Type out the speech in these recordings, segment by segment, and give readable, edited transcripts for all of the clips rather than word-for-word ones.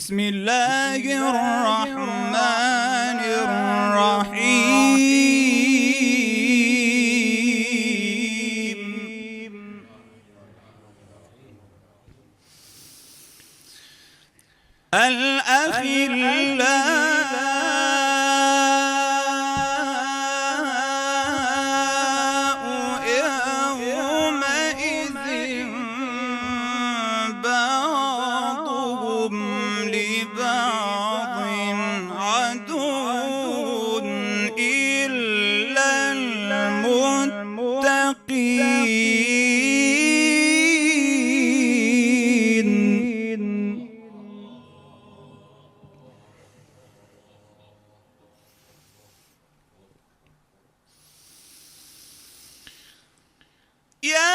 بسم الله الرحمن الرحيم. الأخلاء يومئذ بعضهم لبعض عدو إلا المتقين. يا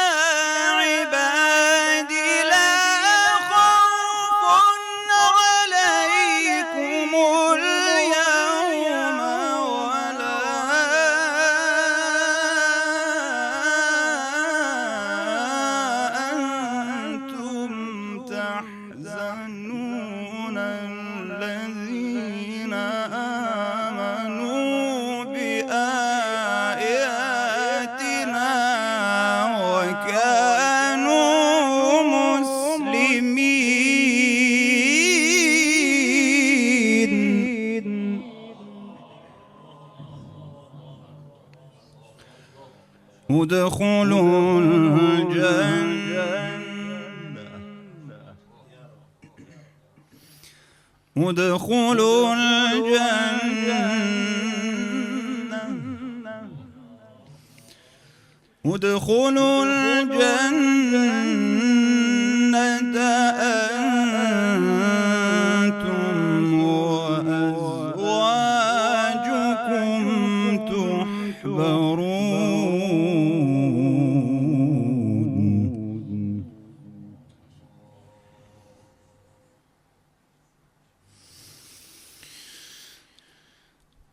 عبادي لا خوف عليكم اليوم ولا أنتم تحزنون الذين آمنوا بآياتنا وكانوا مسلمين. ادخلوا الجنة ادخلوا الجنة ادخلوا الجنة أنتم وأزواجكم تحبرون.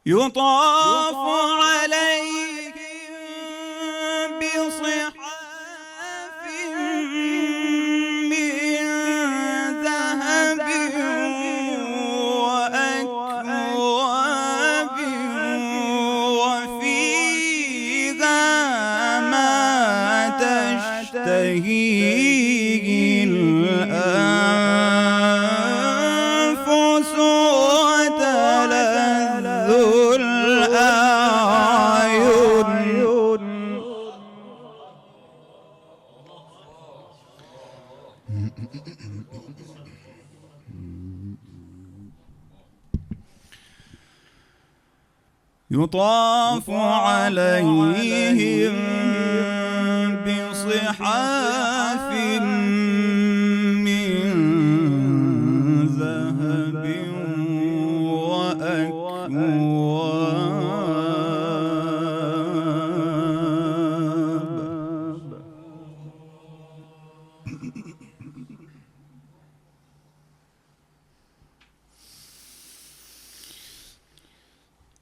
يطاف عليهم بصحاف من ذهب وأكواب وفيها ما تشتهيه الأنفس وتلذ الأعين. يطاف عليهم بصحاف من ذهب وأكواب.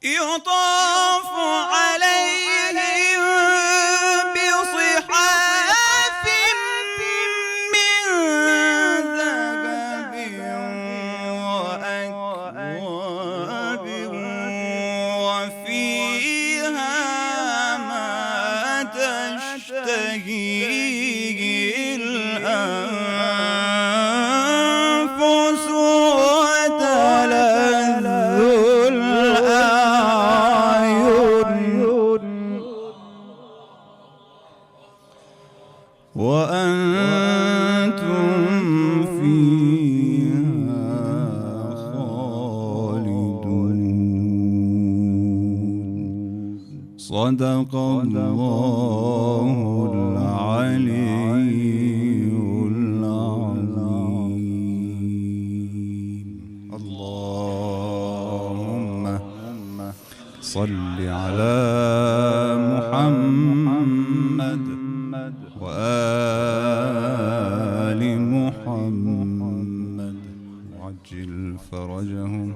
يطاف عليهم بصحاف من ذهب وأكواب وفيها ما تشتهيه الأنفس وتلذ وأنتم فيها خالدون. صدق الله العلي العظيم. اللهم صل على محمد وآل محمد وعجل فرجهم.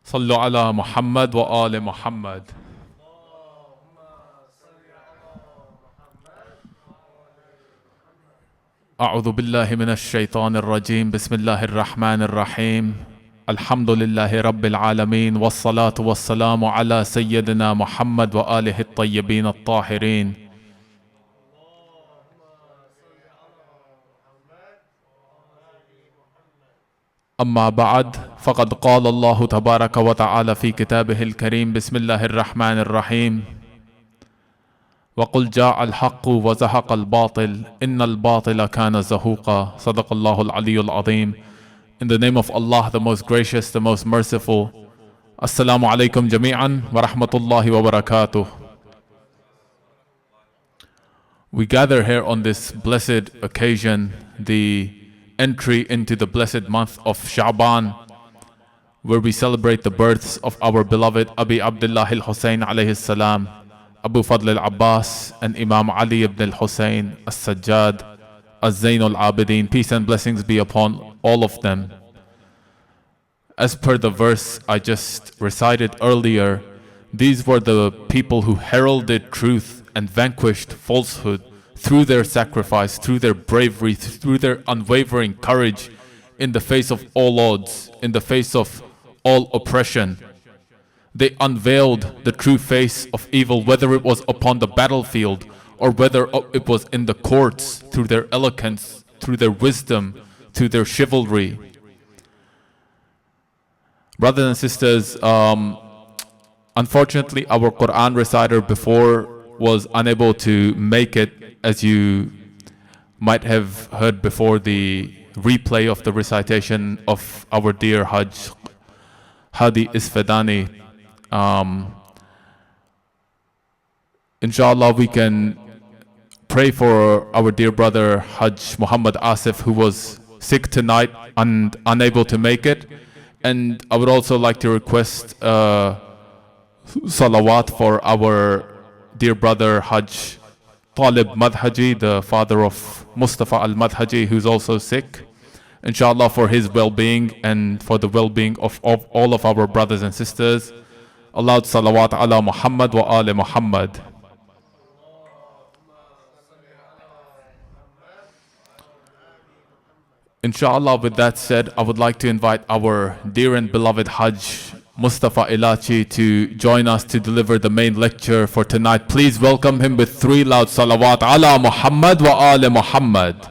صلوا على محمد وآل محمد. أعوذ بالله من الشيطان الرجيم بسم الله الرحمن الرحيم الحمد لله رب العالمين والصلاة والسلام على سيدنا محمد وآله الطيبين الطاهرين أما بعد فقد قال الله تبارك وتعالى في كتابه الكريم بسم الله الرحمن الرحيم وقل جاء الحق وزهق الباطل إن الباطل كان زهوقا صدق الله العلي العظيم. In the name of Allah, the most gracious, the most merciful. Assalamu alaikum jami'an wa rahmatullahi wa barakatuh. We gather here on this blessed occasion, the entry into the blessed month of Sha'baan, where we celebrate the births of our beloved Abi Abdullah al-Hussein alayhi salam, Abu Fadl al-Abbas, and Imam Ali ibn al-Hussein as-Sajjad, Az-Zain al-Abidin. Peace and blessings be upon all of them. As per the verse I just recited earlier, these were the people who heralded truth and vanquished falsehood through their sacrifice, through their bravery, through their unwavering courage in the face of all odds, in the face of all oppression. They unveiled the true face of evil, whether it was upon the battlefield or whether it was in the courts, through their eloquence, through their wisdom, through their chivalry. Brothers and sisters, unfortunately our Quran reciter before was unable to make it, as you might have heard before the replay of the recitation of our dear Hajj Hadi Isfadani. Inshallah, we can pray for our dear brother Hajj Muhammad Asif, who was sick tonight and unable to make it. And I would also like to request salawat for our dear brother Hajj Talib Madhaji, the father of Mustafa al-Madhaji, who's also sick. Inshallah, for his well-being and for the well-being of all of our brothers and sisters. Aloud salawat ala Muhammad wa ali Muhammad. Inshallah, with that said, I would like to invite our dear and beloved Hajj Mustafa Elachi to join us to deliver the main lecture for tonight. Please welcome him with 3 loud salawat ala Muhammad wa ali Muhammad.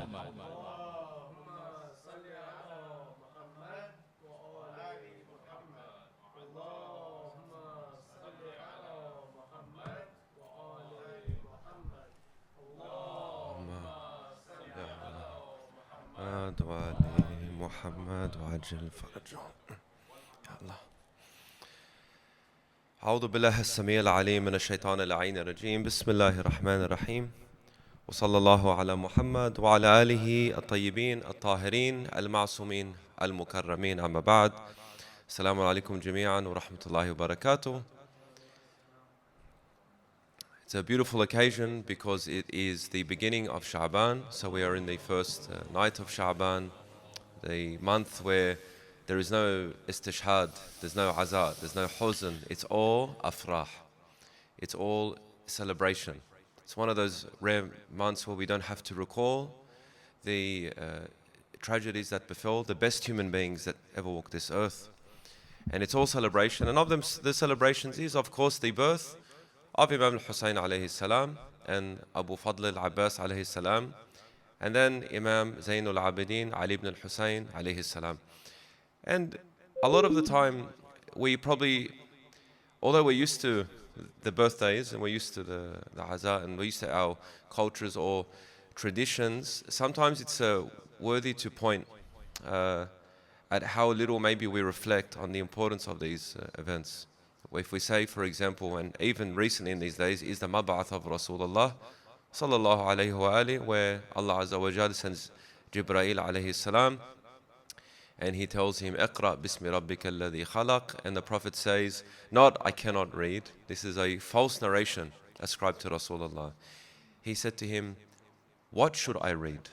محمد وعجل فرجهم يا الله. أعوذ بالله السميع العليم من الشيطان اللعين الرجيم. بسم الله الرحمن الرحيم وصلى الله على محمد وعلى آله الطيبين الطاهرين المعصومين المكرمين. أما بعد، السلام عليكم جميعا ورحمة الله وبركاته. It's a beautiful occasion because it is the beginning of Sha'baan. So we are in the first night of Sha'baan, the month where there is no istishhad, there's no azar, there's no huzn. It's all afrah. It's all celebration. It's one of those rare months where we don't have to recall the tragedies that befell the best human beings that ever walked this earth. And it's all celebration. And of them, the celebrations is, of course, the birth of Imam al-Hussein alayhi salam and Abu Fadl al-Abbas alayhi salam, and then Imam Zain al-Abidin Ali ibn al-Hussein alayhi salam. And a lot of the time, we probably, although we're used to the birthdays and we're used to the azar and we're used to our cultures or traditions, sometimes it's worthy to point at how little maybe we reflect on the importance of these events. If we say, for example, and even recently in these days, is the Mab'ath of Rasulullah sallallahu alayhi wa alihi, where Allah Azza wa Jal sends Jibreel alayhi salam and he tells him, Iqra bismi rabbika alladhi khalaq, and the Prophet says, not, I cannot read. This is a false narration ascribed to Rasulullah. He said to him, what should I read?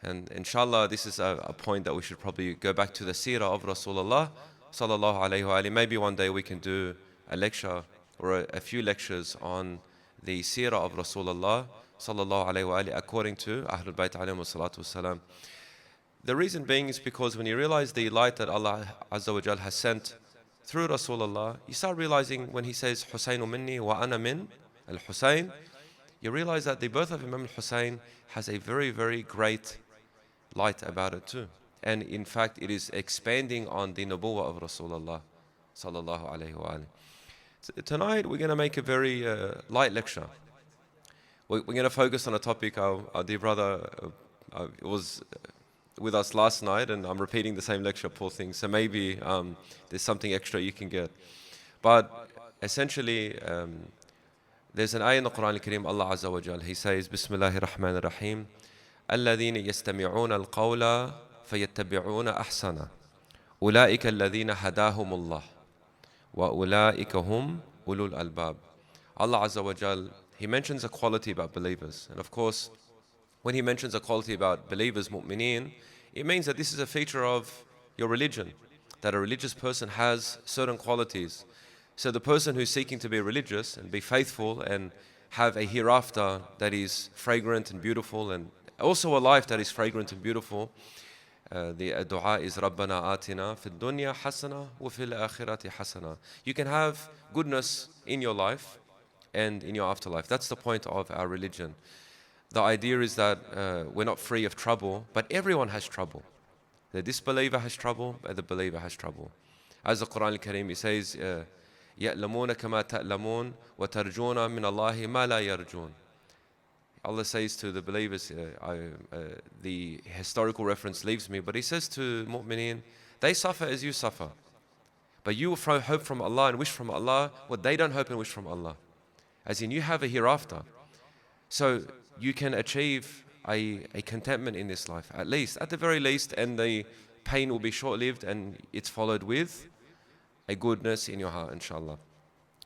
And inshallah, this is a point that we should probably go back to the seerah of Rasulullah sallallahu alayhi wa alihi. Maybe one day we can do a lecture or a few lectures on the seerah of Rasulullah sallallahu alayhi wa alihi, according to Ahlul Bayt alayhi wa salatu wasalam. The reason being is because when you realize the light that Allah Azza wa Jal has sent through Rasulullah, you start realizing when he says Husaynu minni wa ana min al-Husayn, you realize that the birth of Imam al-Husayn has a very, very great light about it too. And in fact, it is expanding on the nubuwwah of Rasulullah sallallahu alayhi wa alihi. Tonight, we're going to make a very light lecture. We're going to focus on a topic our dear brother was with us last night, and I'm repeating the same lecture, poor thing. So maybe there's something extra you can get. But essentially, there's an ayah in the Quran al-Kareem, Allah Azza wa Jal, He says, Bismillahir Rahmanir Rahim, الذين يستمعون القول فيتبعون أحسنه أولئك الذين هداهم الله وأولئك هم أولو الألباب. Allah Azza wa Jal, He mentions a quality about believers. And of course, when He mentions a quality about believers, mu'mineen, it means that this is a feature of your religion, that a religious person has certain qualities. So the person who's seeking to be religious and be faithful and have a hereafter that is fragrant and beautiful, and also a life that is fragrant and beautiful, the dua is رَبَّنَا آتِنَا فِي الدُّنْيَا حَسَنَةً وَفِي الْآخِرَةِ حَسَنَةً. You can have goodness in your life and in your afterlife. That's the point of our religion. The idea is that we're not free of trouble, but everyone has trouble. The disbeliever has trouble, but the believer has trouble. As the Quran al-Kareem says, يَأْلَمُونَ كَمَا تَأْلَمُونَ وَتَرْجُونَ مِنَ اللَّهِ مَا لَا يَرْجُونَ. Allah says to the believers, the historical reference leaves me, but He says to mu'mineen, they suffer as you suffer. But you hope from Allah and wish from Allah what they don't hope and wish from Allah. As in, you have a hereafter. So you can achieve a contentment in this life, at the very least, and the pain will be short-lived, and it's followed with a goodness in your heart, inshallah.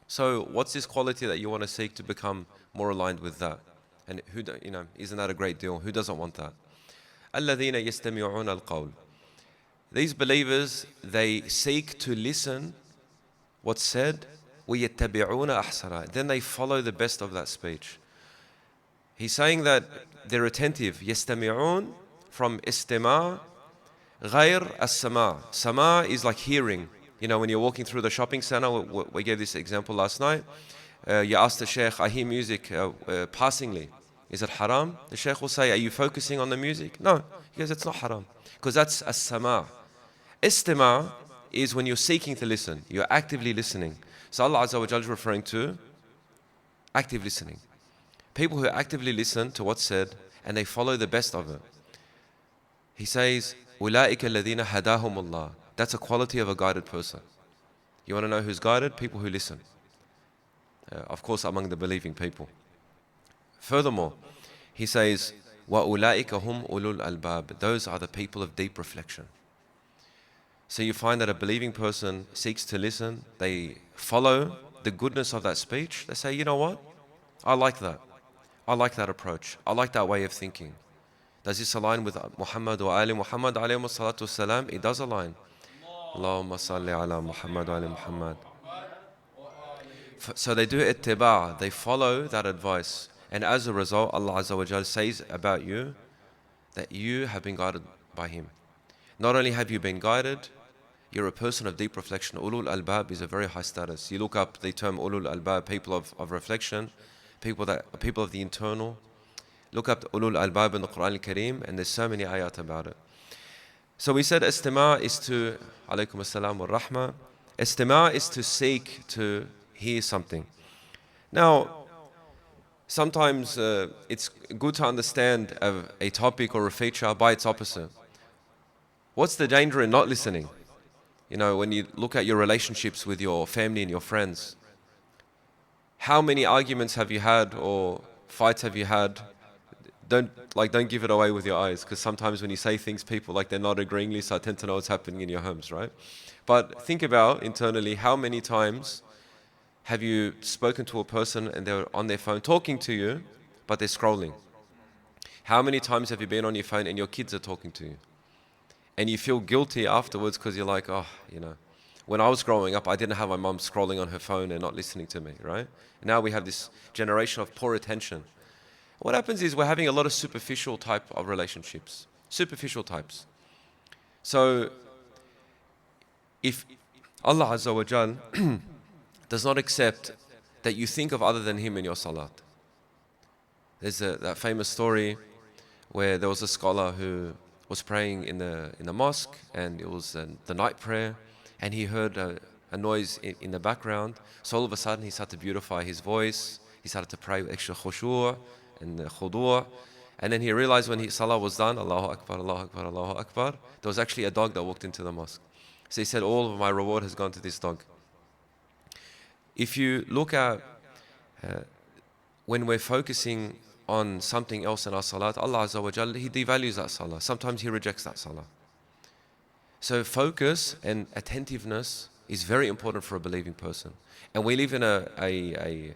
So what's this quality that you want to seek to become more aligned with that? And isn't that a great deal? Who doesn't want that? الَّذِينَ يَسْتَمِعُونَ الْقَوْلِ. These believers, they seek to listen what's said, وَيَتَّبِعُونَ أَحْسَنَهُ. Then they follow the best of that speech. He's saying that they're attentive. يَسْتَمِعُونَ from istima' غَيْر السَّمَاء. Sama' is like hearing. When you're walking through the shopping center, we gave this example last night. You ask the Shaykh, I hear music passingly. Is it haram? The Shaykh will say, are you focusing on the music? No. He goes, it's not haram. Because that's as-sama'. Istima' is when you're seeking to listen. You're actively listening. So Allah Azza wa Jalla is referring to active listening. People who actively listen to what's said and they follow the best of it. He says, أُولَٰئِكَ الَّذِينَ هَدَاهُمُ اللَّهُ. That's a quality of a guided person. You want to know who's guided? People who listen. Of course, among the believing people. Furthermore, he says, وَأُولَٰئِكَ هُمْ أُولُو الْأَلْبَابِ. Those are the people of deep reflection. So you find that a believing person seeks to listen, they follow the goodness of that speech, they say, you know what? I like that. I like that approach. I like that way of thinking. Does this align with Muhammad wa Ali Muhammad alayhi salatu wasalam? It does align. Allahumma salli ala Muhammad wa ali Muhammad. So they do ittiba', they follow that advice. And as a result, Allah Azza wa Jal says about you that you have been guided by Him. Not only have you been guided, you're a person of deep reflection. Ulul albab is a very high status. You look up the term ulul albab, people of reflection, people of the internal. Look up ulul albab in the Quran al-Kareem, and there's so many ayat about it. So we said istima' is to, alaykum as-salam wa rahmah, istima' is to seek to hear something. Now, sometimes it's good to understand a topic or a feature by its opposite. What's the danger in not listening? When you look at your relationships with your family and your friends, how many arguments have you had or fights have you had? Don't give it away with your eyes, because sometimes when you say things, people they're not agreeingly, so I tend to know what's happening in your homes, right? But think about internally, how many times have you spoken to a person and they're on their phone talking to you, but they're scrolling? How many times have you been on your phone and your kids are talking to you? And you feel guilty afterwards because you're like, when I was growing up, I didn't have my mum scrolling on her phone and not listening to me, right? Now we have this generation of poor attention. What happens is we're having a lot of superficial type of relationships. Superficial types. So if Allah Azza wa Jal does not accept that you think of other than Him in your salat. There's that famous story where there was a scholar who was praying in the mosque, and it was the night prayer, and he heard a noise in the background. So all of a sudden he started to beautify his voice. He started to pray with extra khushu' and khudu'. And then he realized when his salah was done, Allahu Akbar, Allahu Akbar, Allahu Akbar, there was actually a dog that walked into the mosque. So he said, all of my reward has gone to this dog. If you look at when we're focusing on something else in our salat, Allah Azza wa Jalla, He devalues that salah. Sometimes He rejects that salah. So focus and attentiveness is very important for a believing person. And we live in an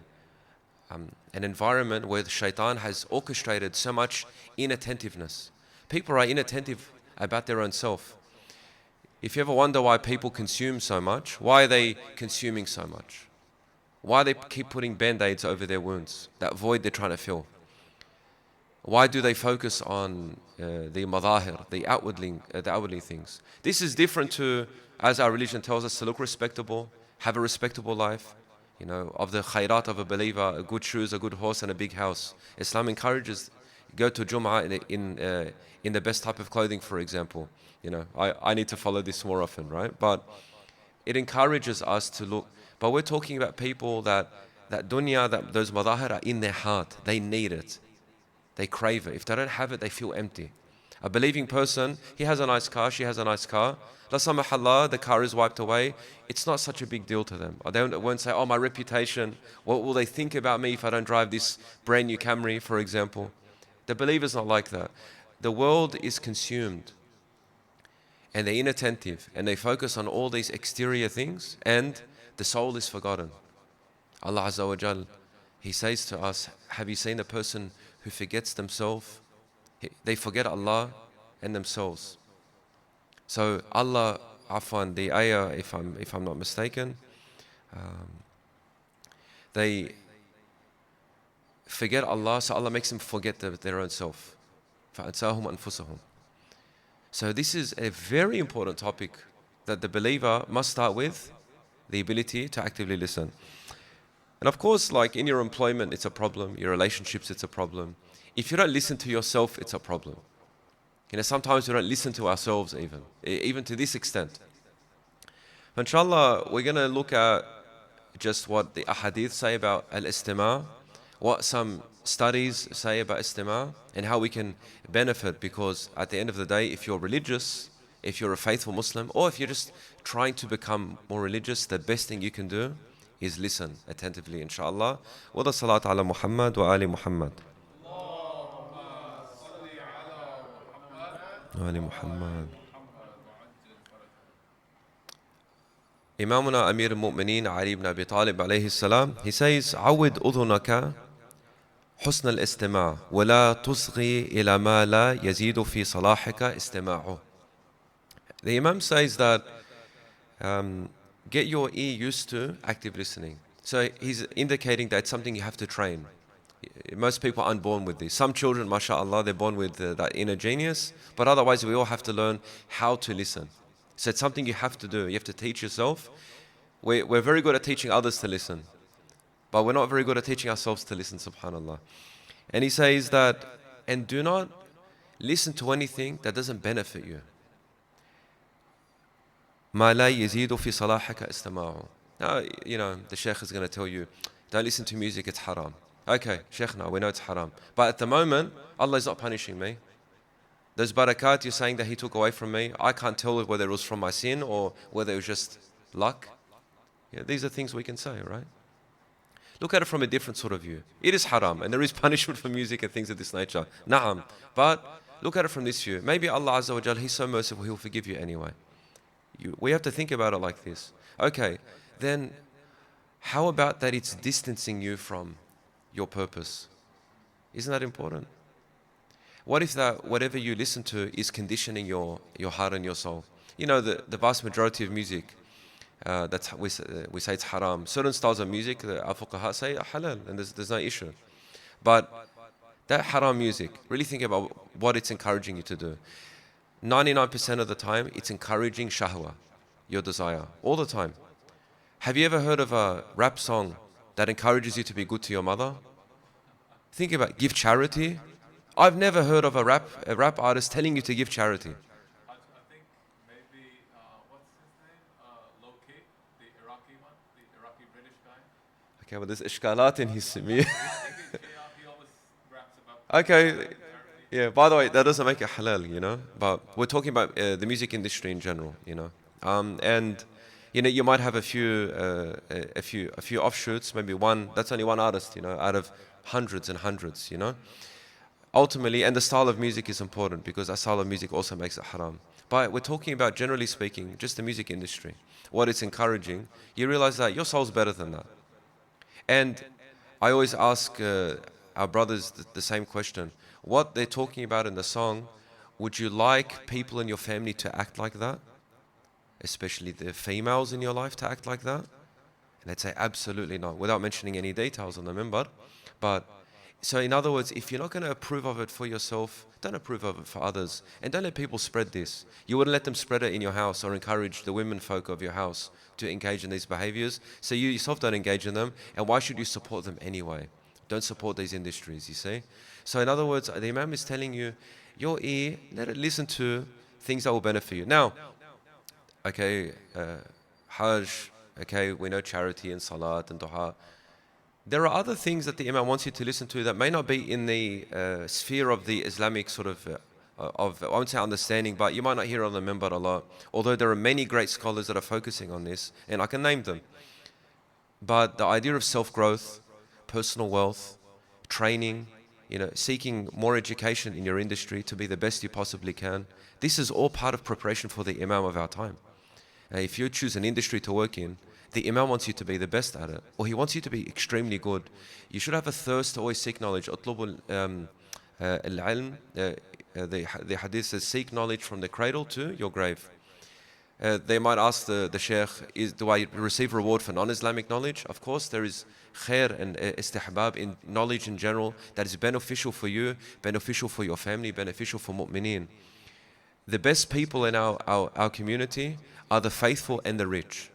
environment where the shaitan has orchestrated so much inattentiveness. People are inattentive about their own self. If you ever wonder why people consume so much, why are they consuming so much? Why they keep putting band-aids over their wounds, that void they're trying to fill? Why do they focus on the madahir, the outwardly things? This is different to, as our religion tells us, to look respectable, have a respectable life. You know, of the khairat of a believer, good shoes, a good horse, and a big house. Islam encourages go to Jum'ah in the best type of clothing, for example. You know, I need to follow this more often, right? But it encourages us to look. But we're talking about people that dunya, that those madahir are in their heart. They need it. They crave it. If they don't have it, they feel empty. A believing person, he has a nice car, she has a nice car. La samahallah, the car is wiped away. It's not such a big deal to them. They won't say, oh, my reputation, what will they think about me if I don't drive this brand new Camry, for example? The believer's not like that. The world is consumed, and they're inattentive, and they focus on all these exterior things, and the soul is forgotten. Allah Azza wa Jal, He says to us, have you seen a person who forgets themselves? They forget Allah and themselves. So Allah, afwan, the ayah, if I'm not mistaken, they forget Allah, so Allah makes them forget their own self. فَأَنْسَاهُمْ أَنفُسَهُمْ. So this is a very important topic that the believer must start with, the ability to actively listen. And of course, like in your employment, it's a problem. Your relationships, it's a problem. If you don't listen to yourself, it's a problem. You know, sometimes we don't listen to ourselves even to this extent. Inshallah, we're going to look at just what the ahadith say about al-istima', what some studies say about istima', and how we can benefit, because at the end of the day, if you're religious, if you're a faithful Muslim, or if you're just trying to become more religious, the best thing you can do is listen attentively, inshallah. Wa da salat ala Muhammad wa ali Muhammad. Ali Muhammad. Imamuna Amir al-Mu'mineen Ali ibn Abi Talib alayhi salam, he says, عود أذنك حسن الاستماع ولا تصغي إلى ما لا يزيد في صلاحك استماعه. The Imam says that get your ear used to active listening. So he's indicating that it's something you have to train. Most people aren't born with this. Some children, mashallah, they're born with that inner genius, but otherwise we all have to learn how to listen. So it's something you have to do. You have to teach yourself. We're very good at teaching others to listen, but we're not very good at teaching ourselves to listen, subhanallah. And he says that, and do not listen to anything that doesn't benefit you. مَا لَا يَزِيدُ فِي صَلَاحَكَ اسْتَمَاعُ. Now, you know, the sheikh is going to tell you, don't listen to music, it's haram. Okay, sheikh, now we know it's haram. But at the moment, Allah is not punishing me. Those barakat you're saying that He took away from me, I can't tell whether it was from my sin or whether it was just luck. Yeah, these are things we can say, right? Look at it from a different sort of view. It is haram, and there is punishment for music and things of this nature. Na'am. But look at it from this view. Maybe Allah Azza wa Jal, He's so merciful, He'll forgive you anyway. We have to think about it like this. Okay, then how about that it's distancing you from your purpose? Isn't that important? What if that whatever you listen to is conditioning your heart and your soul? You know, the vast majority of music, we say it's haram. Certain styles of music, the al-fuqaha say halal, and there's no issue. But That haram music, really think about what it's encouraging you to do. 99% of the time, it's encouraging shahwa, your desire, all the time. Have you ever heard of a rap song that encourages you to be good to your mother? Think about it. Give charity. I've never heard of a rap artist telling you to give charity. I think maybe, what's his name? Loki, the Iraqi one, the Iraqi British guy. Okay, well, there's ishkalat in his He always raps about Okay, charity. yeah, by the way, that doesn't make it halal, but we're talking about the music industry in general, and you might have a few offshoots, maybe one. That's only one artist, out of hundreds and hundreds, ultimately. And the style of music is important because that style of music also makes it haram. But we're talking about, generally speaking, just the music industry, what it's encouraging. You realize that your soul's better than that. And I always ask our brothers the same question. What they're talking about in the song, would you like people in your family to act like that? Especially the females in your life to act like that? And they'd say, absolutely not, without mentioning any details on the minbar. But, so in other words, if you're not going to approve of it for yourself, don't approve of it for others. And don't let people spread this. You wouldn't let them spread it in your house or encourage the women folk of your house to engage in these behaviors. So you yourself don't engage in them. And why should you support them anyway? Don't support these industries, you see. So in other words, the Imam is telling you, your ear, let it listen to things that will benefit you. Now, okay, Hajj, okay, we know charity and salat and duha. There are other things that the Imam wants you to listen to that may not be in the sphere of the Islamic sort of I won't say understanding, but you might not hear on the minbar a lot. Although there are many great scholars that are focusing on this, and I can name them. But the idea of self-growth, personal wealth, training, seeking more education in your industry to be the best you possibly can. This is all part of preparation for the Imam of our time. If you choose an industry to work in, the Imam wants you to be the best at it, or he wants you to be extremely good. You should have a thirst to always seek knowledge. العلم, the hadith says, seek knowledge from the cradle to your grave. They might ask the Shaykh, do I receive reward for non-Islamic knowledge? Of course, there is khair and istihbab in knowledge in general that is beneficial for you, beneficial for your family, beneficial for mu'mineen. The best people in our community are the faithful and the rich.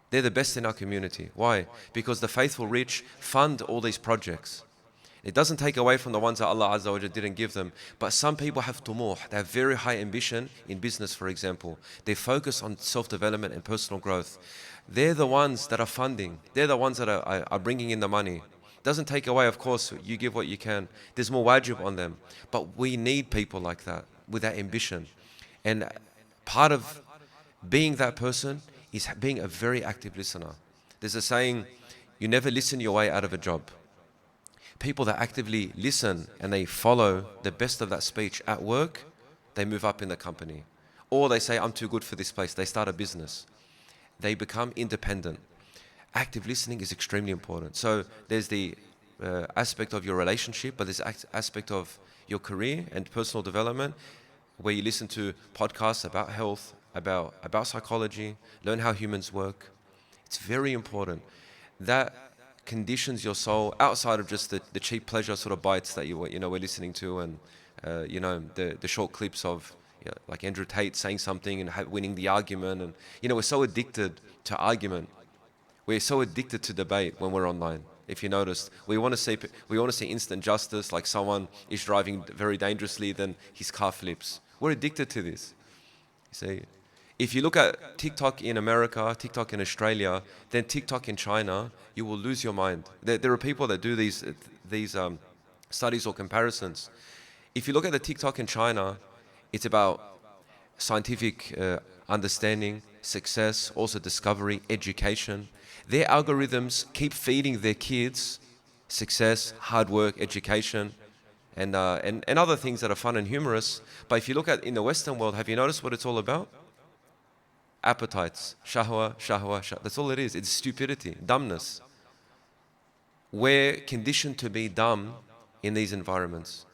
They're the best in our community. Why? Because the faithful rich fund all these projects. It doesn't take away from the ones that Allah Azza wa Jalla didn't give them. But some people have tumuh. They have very high ambition in business, for example. They focus on self-development and personal growth. They're the ones that are funding. They're the ones that are bringing in the money. Doesn't take away, of course, you give what you can. There's more wajib on them. But we need people like that, with that ambition. And part of being that person is being a very active listener. There's a saying, you never listen your way out of a job. People that actively listen and they follow the best of that speech at work, they move up in the company. Or they say, I'm too good for this place. They start a business. They become independent. Active listening is extremely important. So there's the aspect of your relationship, but there's aspect of your career and personal development, where you listen to podcasts about health, about psychology, learn how humans work. It's very important. That conditions your soul outside of just the cheap pleasure sort of bites that we're listening to, and the short clips of like Andrew Tate saying something and winning the argument, and we're so addicted to argument. We're so addicted to debate when we're online. If you noticed, we want to see instant justice, like someone is driving very dangerously, then his car flips. We're addicted to this. You see, if you look at TikTok in America, TikTok in Australia, then TikTok in China, you will lose your mind. There are people that do these studies or comparisons. If you look at the TikTok in China, it's about scientific understanding, success, also discovery, education. Their algorithms keep feeding their kids success, hard work, education, and other things that are fun and humorous. But if you look at in the Western world, have you noticed what it's all about? Appetites, shahwa. That's all it is. It's stupidity, dumbness. We're conditioned to be dumb in these environments.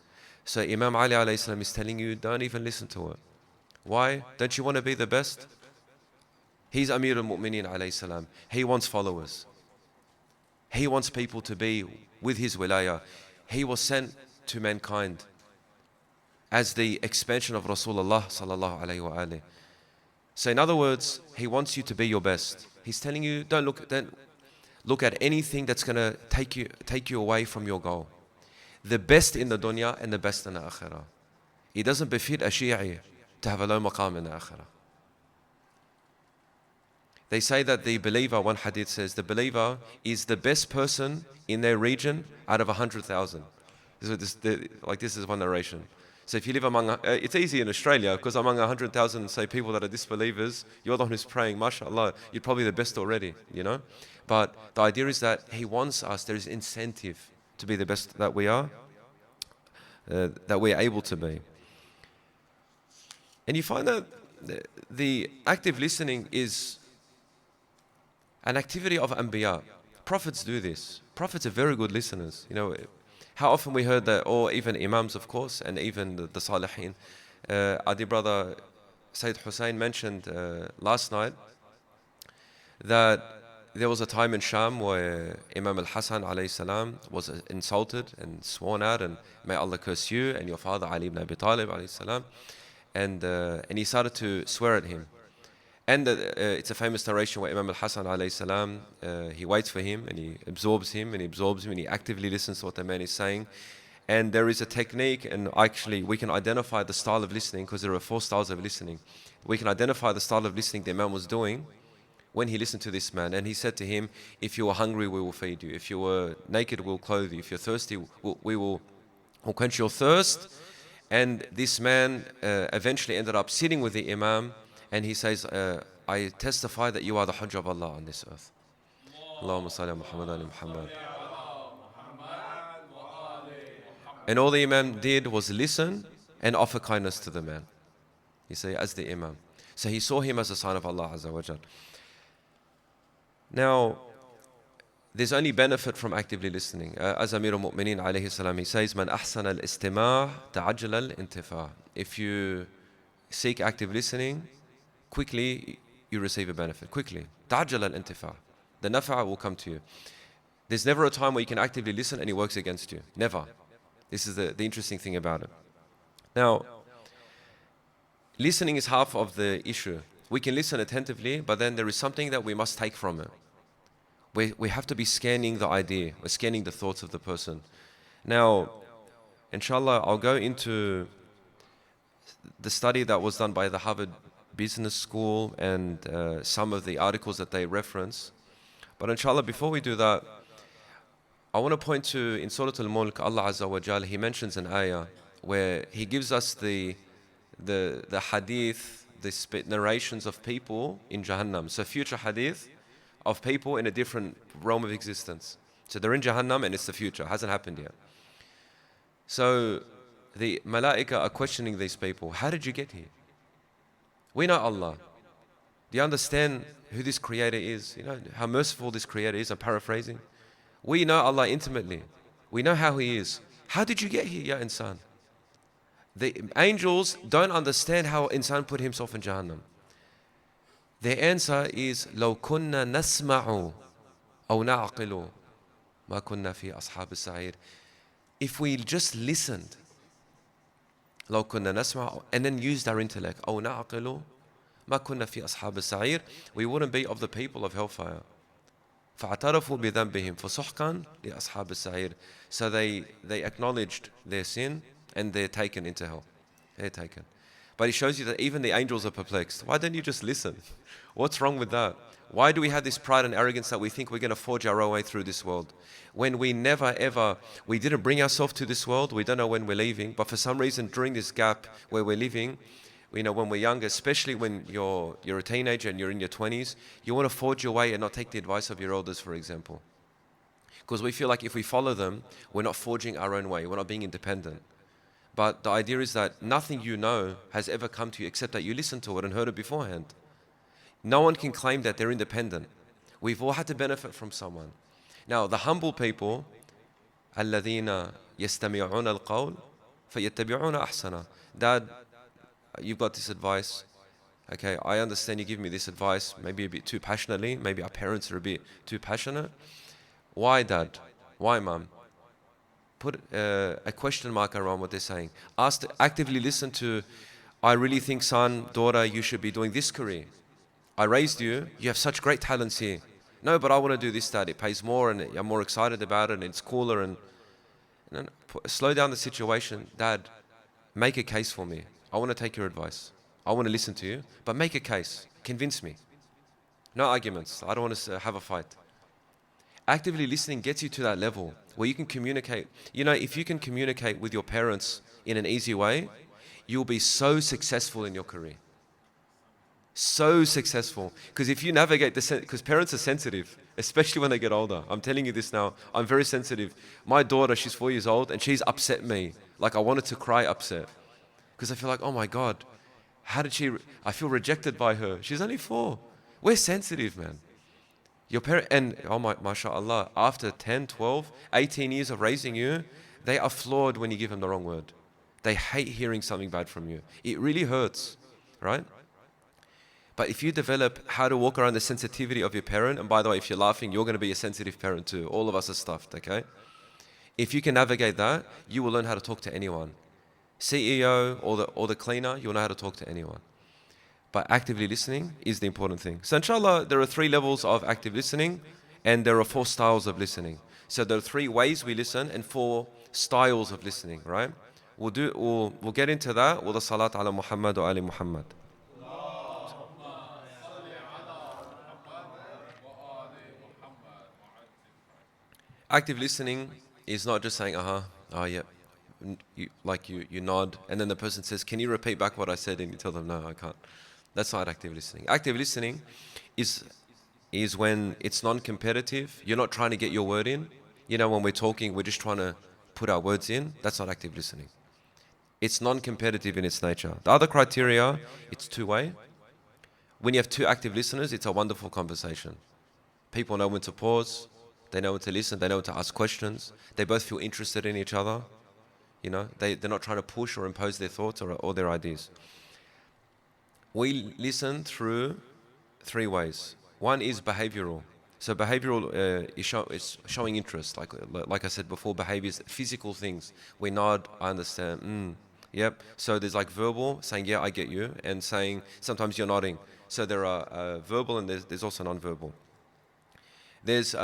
So Imam Ali alayhi salam is telling you, don't even listen to it. Why? Don't you want to be the best? He's Amir al-Mu'mineen alayhi salam. He wants followers. He wants people to be with his wilayah. he was sent to mankind as the expansion of Rasulullah sallallahu alaihi wasallam. So in other words, he wants you to be your best. He's telling you, don't look at anything that's going to take you away from your goal. The best in the dunya and the best in the akhirah. It doesn't befit a Shi'i to have a low maqam in the akhirah. They say that the believer, one hadith says, the believer is the best person in their region out of 100,000. This is one narration. So if you live among, it's easy in Australia, because among 100,000, say, people that are disbelievers, you're the one who's praying, mashallah, you're probably the best already, you know? But the idea is that he wants us, there is incentive to be the best that we are, that we are able to be. And you find that the active listening is an activity of Anbiya. Prophets do this. Prophets are very good listeners. You know, how often we heard that, or even Imams, of course, and even the Salihin. Our dear brother Sayyid Hussein mentioned last night that there was a time in Sham where Imam al-Hassan alayhi salam was insulted and sworn at, and may Allah curse you and your father Ali ibn Abi Talib alayhi salam, and he started to swear at him. And it's a famous narration where Imam al-Hassan alayhi salam, he waits for him and he absorbs him and he absorbs him and he actively listens to what the man is saying. And there is a technique, and actually we can identify the style of listening, because there are 4 styles of listening. We can identify the style of listening the Imam was doing when he listened to this man. And he said to him, if you were hungry, we will feed you. If you were naked, we'll clothe you. If you're thirsty, we will quench your thirst. And this man eventually ended up sitting with the Imam, and he says, I testify that you are the Hujjah of Allah on this earth. Allahumma salli ala Muhammad ala Muhammad. And all the Imam did was listen and offer kindness to the man. You see, as the Imam. So he saw him as a sign of Allah Azza wa Jal. Now, there's only benefit from actively listening. As Amir al-Mu'mineen alayhi salam, he says, Man ahsan al-istima' ta'ajjal al-intifa'. If you seek active listening, quickly you receive a benefit. Quickly. Ta'ajjal al-intifa'. The nafa' will come to you. There's never a time where you can actively listen and it works against you. Never. This is the interesting thing about it. Now, listening is half of the issue. We can listen attentively, but then there is something that we must take from it. We have to be scanning the idea, or scanning the thoughts of the person. Now, inshallah, I'll go into the study that was done by the Harvard Business School and some of the articles that they reference. But inshallah, before we do that, I want to point to, in Surah Al-Mulk, Allah Azza wa Jal, He mentions an ayah where He gives us the hadith, the narrations of people in Jahannam. So future hadith of people in a different realm of existence. So they're in Jahannam and it's the future, it hasn't happened yet. So the malaika are questioning these people. How did you get here? We know Allah. Do you understand who this creator is? You know how merciful this creator is? I'm paraphrasing. We know Allah intimately. We know how He is. How did you get here, ya insan? The angels don't understand how insan put himself in Jahannam. Their answer is لو كنا نسمع أو نعقل ما كنا في أصحاب السعير. If we just listened, لو كنا نسمع, and then used our intellect, أو نعقل ما كنا في أصحاب السعير, we wouldn't be of the people of hellfire. فاعترفوا بذنبهم فسحقا لأصحاب السعير. So they acknowledged their sin and they're taken into hell. They're taken. But it shows you that even the angels are perplexed. Why don't you just listen? What's wrong with that? Why do we have this pride and arrogance that we think we're going to forge our own way through this world? When we never ever, we didn't bring ourselves to this world, we don't know when we're leaving, but for some reason during this gap where we're living, you know, when we're younger, especially when you're a teenager and you're in your 20s, you want to forge your way and not take the advice of your elders, for example. Because we feel like if we follow them, we're not forging our own way, we're not being independent. But the idea is that nothing you know has ever come to you except that you listened to it and heard it beforehand. No one can claim that they're independent. We've all had to benefit from someone. Now, the humble people, الَّذِينَ يَسْتَمِعُونَ الْقَوْلِ فَيَتَّبِعُونَ أَحْسَنَ. Dad, you've got this advice. Okay, I understand you give me this advice, maybe a bit too passionately. Maybe our parents are a bit too passionate. Why, Dad? Why, Mum? put a question mark around what they're saying. Actively listen to, I really think, son, daughter, you should be doing this career. I raised you, you have such great talents here. No, but I want to do this, that. It pays more and I'm more excited about it and it's cooler. And slow down the situation. Dad, make a case for me. I want to take your advice. I want to listen to you, but make a case. Convince me. No arguments. I don't want to have a fight. Actively listening gets you to that level where you can communicate. You know, if you can communicate with your parents in an easy way, you'll be so successful in your career. So successful. Because if you navigate because parents are sensitive, especially when they get older. I'm telling you this now, I'm very sensitive. My daughter, she's 4 years old and she's upset me. Like I wanted to cry upset. Because I feel like, oh my God, how did I feel rejected by her. She's only 4. We're sensitive, man. Your parent, and oh my, mashallah, after 10, 12, 18 years of raising you, they are flawed when you give them the wrong word. They hate hearing something bad from you. It really hurts, right? But if you develop how to walk around the sensitivity of your parent, and by the way, if you're laughing, you're going to be a sensitive parent too. All of us are stuffed, okay? If you can navigate that, you will learn how to talk to anyone. CEO or the cleaner, you'll know how to talk to anyone. But actively listening is the important thing. So inshallah, there are 3 levels of active listening and there are 4 styles of listening. So there are 3 ways we listen and 4 styles of listening, right? We'll get into that with the salat ala Muhammad wa ali Muhammad. Active listening is not just saying, oh yeah, you nod, and then the person says, can you repeat back what I said? And you tell them, no, I can't. That's not active listening. Active listening is when it's non-competitive. You're not trying to get your word in. You know, when we're talking, we're just trying to put our words in. That's not active listening. It's non-competitive in its nature. The other criteria, it's 2-way. When you have 2 active listeners, it's a wonderful conversation. People know when to pause. They know when to listen. They know when to ask questions. They both feel interested in each other. You know, they're not trying to push or impose their thoughts or their ideas. We listen through 3 ways. One is behavioral. So behavioral is showing interest. Like I said before, behavior is physical things. We nod, I understand, yep. So there's like verbal, saying, yeah, I get you, and saying, sometimes you're nodding. So there are verbal and there's also non-verbal. There's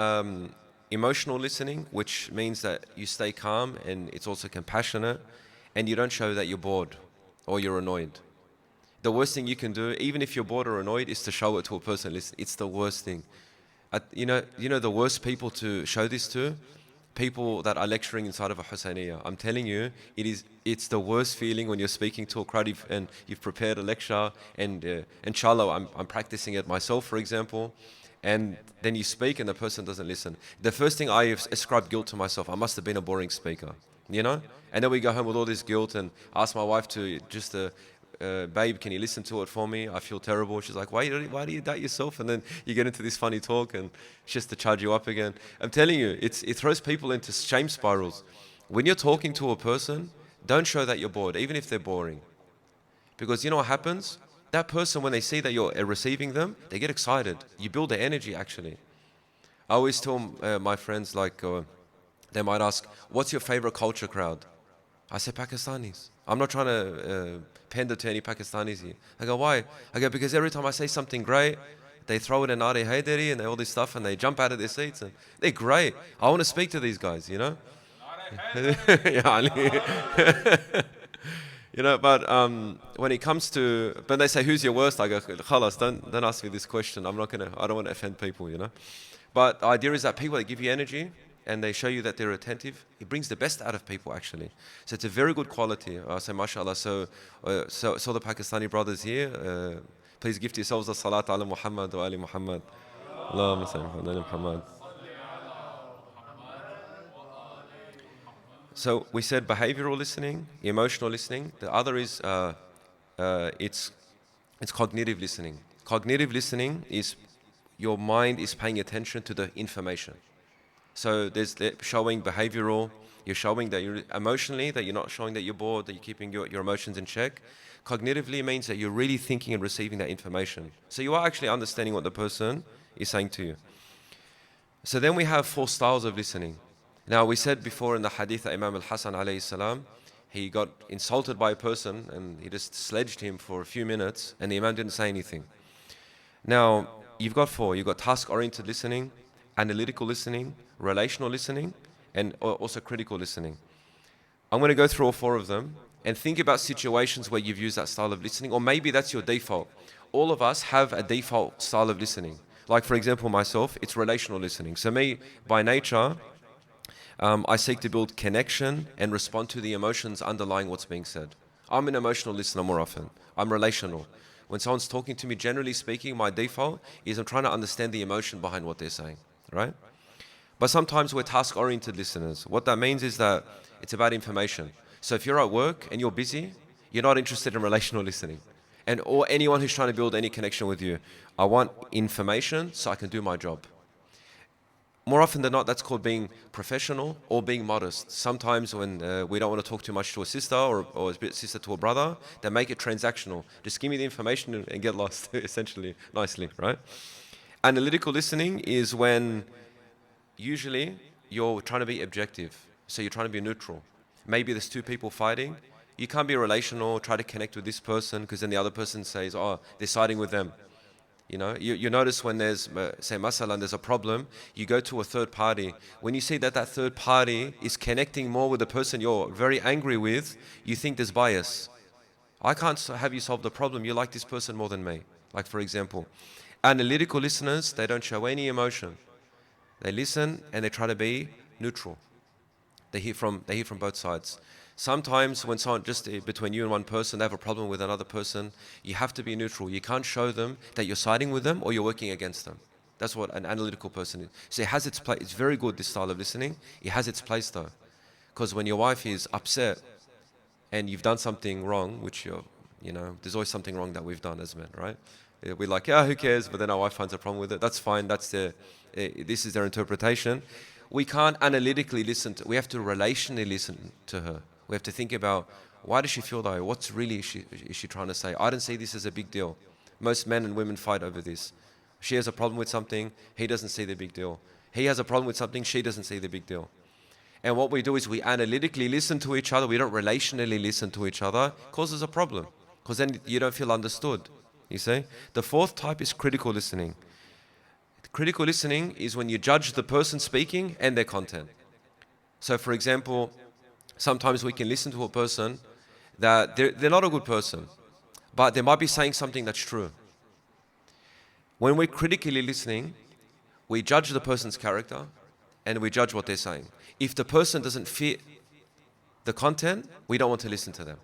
emotional listening, which means that you stay calm and it's also compassionate and you don't show that you're bored or you're annoyed. The worst thing you can do, even if you're bored or annoyed, is to show it to a person. It's the worst thing. You know the worst people to show this to? People that are lecturing inside of a Hussainiyah. I'm telling you, it's the worst feeling when you're speaking to a crowd and you've prepared a lecture and inshallah, I'm practicing it myself, for example, and then you speak and the person doesn't listen. The first thing I ascribe guilt to myself. I must have been a boring speaker, you know? And then we go home with all this guilt and ask my wife to just babe, can you listen to it for me? I feel terrible. She's like, why do you doubt yourself? And then you get into this funny talk and it's just to charge you up again. I'm telling you, it throws people into shame spirals. When you're talking to a person, don't show that you're bored, even if they're boring. Because you know what happens? That person, when they see that you're receiving them, they get excited. You build their energy, actually. I always tell my friends, they might ask, what's your favorite culture crowd? I say Pakistanis. I'm not trying to pander to any Pakistanis here. I go, why? I go, because every time I say something great, they throw it in Nari Haidari and all this stuff and they jump out of their seats and they're great. I want to speak to these guys, you know? You know, but when it comes to, but they say, who's your worst? I go, khalas, don't ask me this question. I don't want to offend people, you know? But the idea is that people that give you energy, and they show you that they're attentive, it brings the best out of people, actually. So it's a very good quality. I say, mashallah. So the Pakistani brothers here, please give to yourselves the salat ala Muhammad wa ali Muhammad. Allahumma salli ala Muhammad. So we said behavioral listening, emotional listening. The other is it's cognitive listening. Cognitive listening is your mind is paying attention to the information. So there's showing behavioral, you're showing that you're emotionally, that you're not showing that you're bored, that you're keeping your emotions in check. Cognitively means that you're really thinking and receiving that information. So you are actually understanding what the person is saying to you. So then we have 4 styles of listening. Now we said before in the hadith that Imam al-Hasan alayhi salam, he got insulted by a person and he just sledged him for a few minutes and the Imam didn't say anything. Now, you've got four. You've got task-oriented listening, analytical listening, relational listening, and also critical listening. I'm going to go through all four of them and think about situations where you've used that style of listening, or maybe that's your default. All of us have a default style of listening. Like, for example, myself, it's relational listening. So me, by nature, I seek to build connection and respond to the emotions underlying what's being said. I'm an emotional listener more often. I'm relational. When someone's talking to me, generally speaking, my default is I'm trying to understand the emotion behind what they're saying, right? But sometimes we're task-oriented listeners. What that means is that it's about information. So if you're at work and you're busy, you're not interested in relational listening. Or anyone who's trying to build any connection with you. I want information so I can do my job. More often than not, that's called being professional or being modest. Sometimes when we don't want to talk too much to a sister or a sister to a brother, they make it transactional. Just give me the information and get lost, essentially, nicely, right? Analytical listening is when usually you're trying to be objective. So you're trying to be neutral. Maybe there's two people fighting. You can't be relational, try to connect with this person because then the other person says, oh, they're siding with them. You know, you notice when there's, say, masalan, there's a problem, you go to a third party. When you see that that third party is connecting more with the person you're very angry with, you think there's bias. I can't have you solve the problem. You like this person more than me. Like, for example, analytical listeners, they don't show any emotion. They listen and they try to be neutral. They hear from both sides. Sometimes when someone, just between you and one person, they have a problem with another person, you have to be neutral. You can't show them that you're siding with them or you're working against them. That's what an analytical person is. So it has its place. It's very good, this style of listening. It has its place though. Because when your wife is upset and you've done something wrong, which there's always something wrong that we've done as men, right? We're like, yeah, who cares? But then our wife finds a problem with it. That's fine. This is their interpretation. We can't analytically listen to, we have to relationally listen to her. We have to think about, why does she feel that way? What's really is she trying to say? I don't see this as a big deal. Most men and women fight over this. She has a problem with something, he doesn't see the big deal. He has a problem with something, she doesn't see the big deal. And what we do is we analytically listen to each other, we don't relationally listen to each other, causes a problem. Because then you don't feel understood, you see? The fourth type is critical listening. Critical listening is when you judge the person speaking and their content. So for example, sometimes we can listen to a person that they're not a good person, but they might be saying something that's true. When we're critically listening, we judge the person's character and we judge what they're saying. If the person doesn't fit the content, we don't want to listen to them.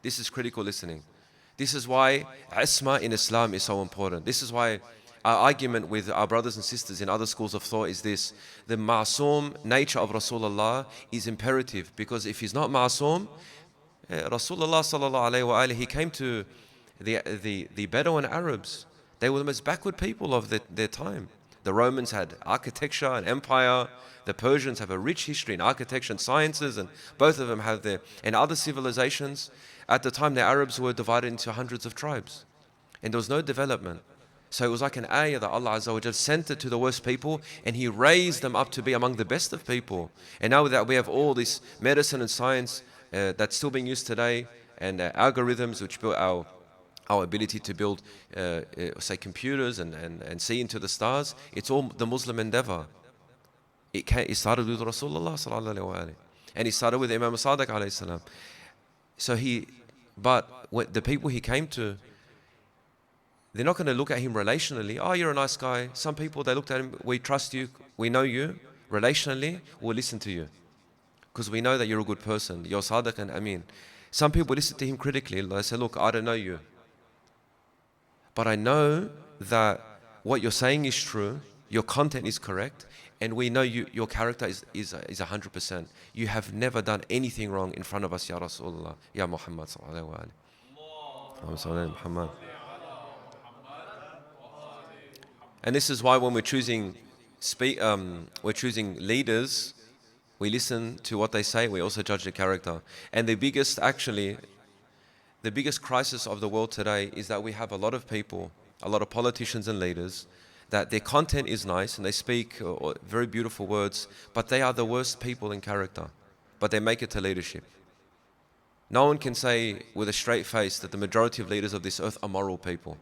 This is critical listening. This is why isma in Islam is so important. This is why our argument with our brothers and sisters in other schools of thought is this: the ma'soom nature of Rasulullah is imperative, because if he's not ma'soom, Rasulullah sallallahu alayhi wa he came to the Bedouin Arabs. They were the most backward people of their time. The Romans had architecture and empire. The Persians have a rich history in architecture and sciences, and both of them have and other civilizations. At the time, the Arabs were divided into hundreds of tribes, and there was no development. So it was like an ayah that Allah Azza wa Jal sent it to the worst people, and He raised them up to be among the best of people. And now that we have all this medicine and science that's still being used today, and algorithms which build our ability to build, say, computers and see into the stars, it's all the Muslim endeavor. It started with Rasulullah sallallahu alaihi wasallam, and it started with Imam Sadiq alayhi salam. So the people he came to, they're not going to look at him relationally. Oh, you're a nice guy. Some people, they looked at him, we trust you, we know you. Relationally, we'll listen to you, because we know that you're a good person. You're Sadiq and Amin. Some people listen to him critically. They say, look, I don't know you, but I know that what you're saying is true, your content is correct, and we know your character is 100%. You have never done anything wrong in front of us, Ya Rasulullah, Ya Muhammad sallallahu alaihi wasallam. And this is why when we're choosing leaders, we listen to what they say, we also judge the character. And the biggest crisis of the world today is that we have a lot of people, a lot of politicians and leaders that their content is nice and they speak very beautiful words, but they are the worst people in character, but they make it to leadership. No one can say with a straight face that the majority of leaders of this earth are moral people.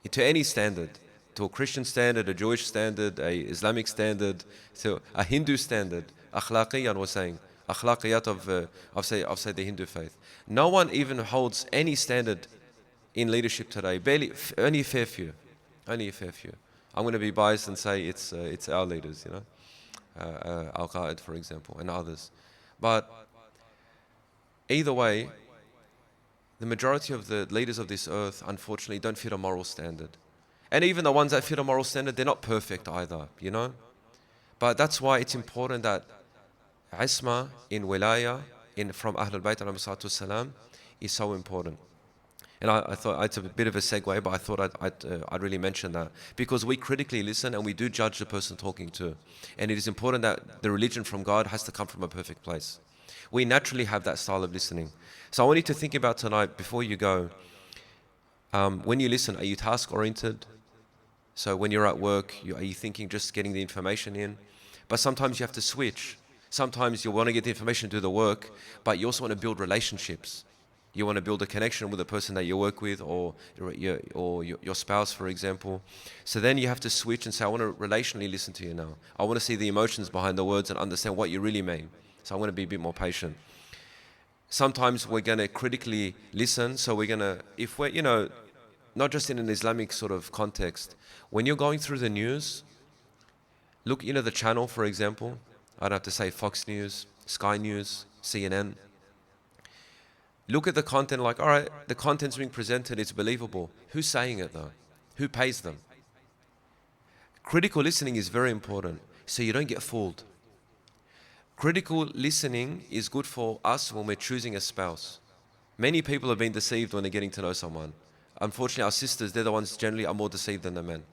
To any standard, to a Christian standard, a Jewish standard, a Islamic standard, to a Hindu standard, akhlaqiyan was saying, akhlaqiyat of say the Hindu faith. No one even holds any standard in leadership today. Barely, only a fair few. Only a fair few. I'm going to be biased and say it's our leaders, you know, Al-Qaeda, for example, and others. But either way, the majority of the leaders of this earth, unfortunately, don't fit a moral standard. And even the ones that fit a moral standard, they're not perfect either, you know. But that's why it's important that Isma in Wilaya, from Ahlul Bayt alayhi salatu salam, is so important. And I thought it's a bit of a segue, but I thought I'd really mention that. Because we critically listen and we do judge the person talking to. And it is important that the religion from God has to come from a perfect place. We naturally have that style of listening. So I want you to think about tonight, before you go, when you listen, are you task-oriented? So when you're at work, are you thinking just getting the information in? But sometimes you have to switch. Sometimes you want to get the information, do the work, but you also want to build relationships. You want to build a connection with the person that you work with, or your spouse, for example. So then you have to switch and say, I want to relationally listen to you now. I want to see the emotions behind the words and understand what you really mean. So I want to be a bit more patient. Sometimes we're going to critically listen. So we're going to, if we're, you know, not just in an Islamic sort of context, when you're going through the news, look, you know, the channel, for example, I don't have to say Fox News, Sky News, CNN. Look at the content like, all right, the content's being presented, it's believable. Who's saying it though? Who pays them? Critical listening is very important, so you don't get fooled. Critical listening is good for us when we're choosing a spouse. Many people have been deceived when they're getting to know someone. Unfortunately, our sisters, they're the ones generally are more deceived than the men.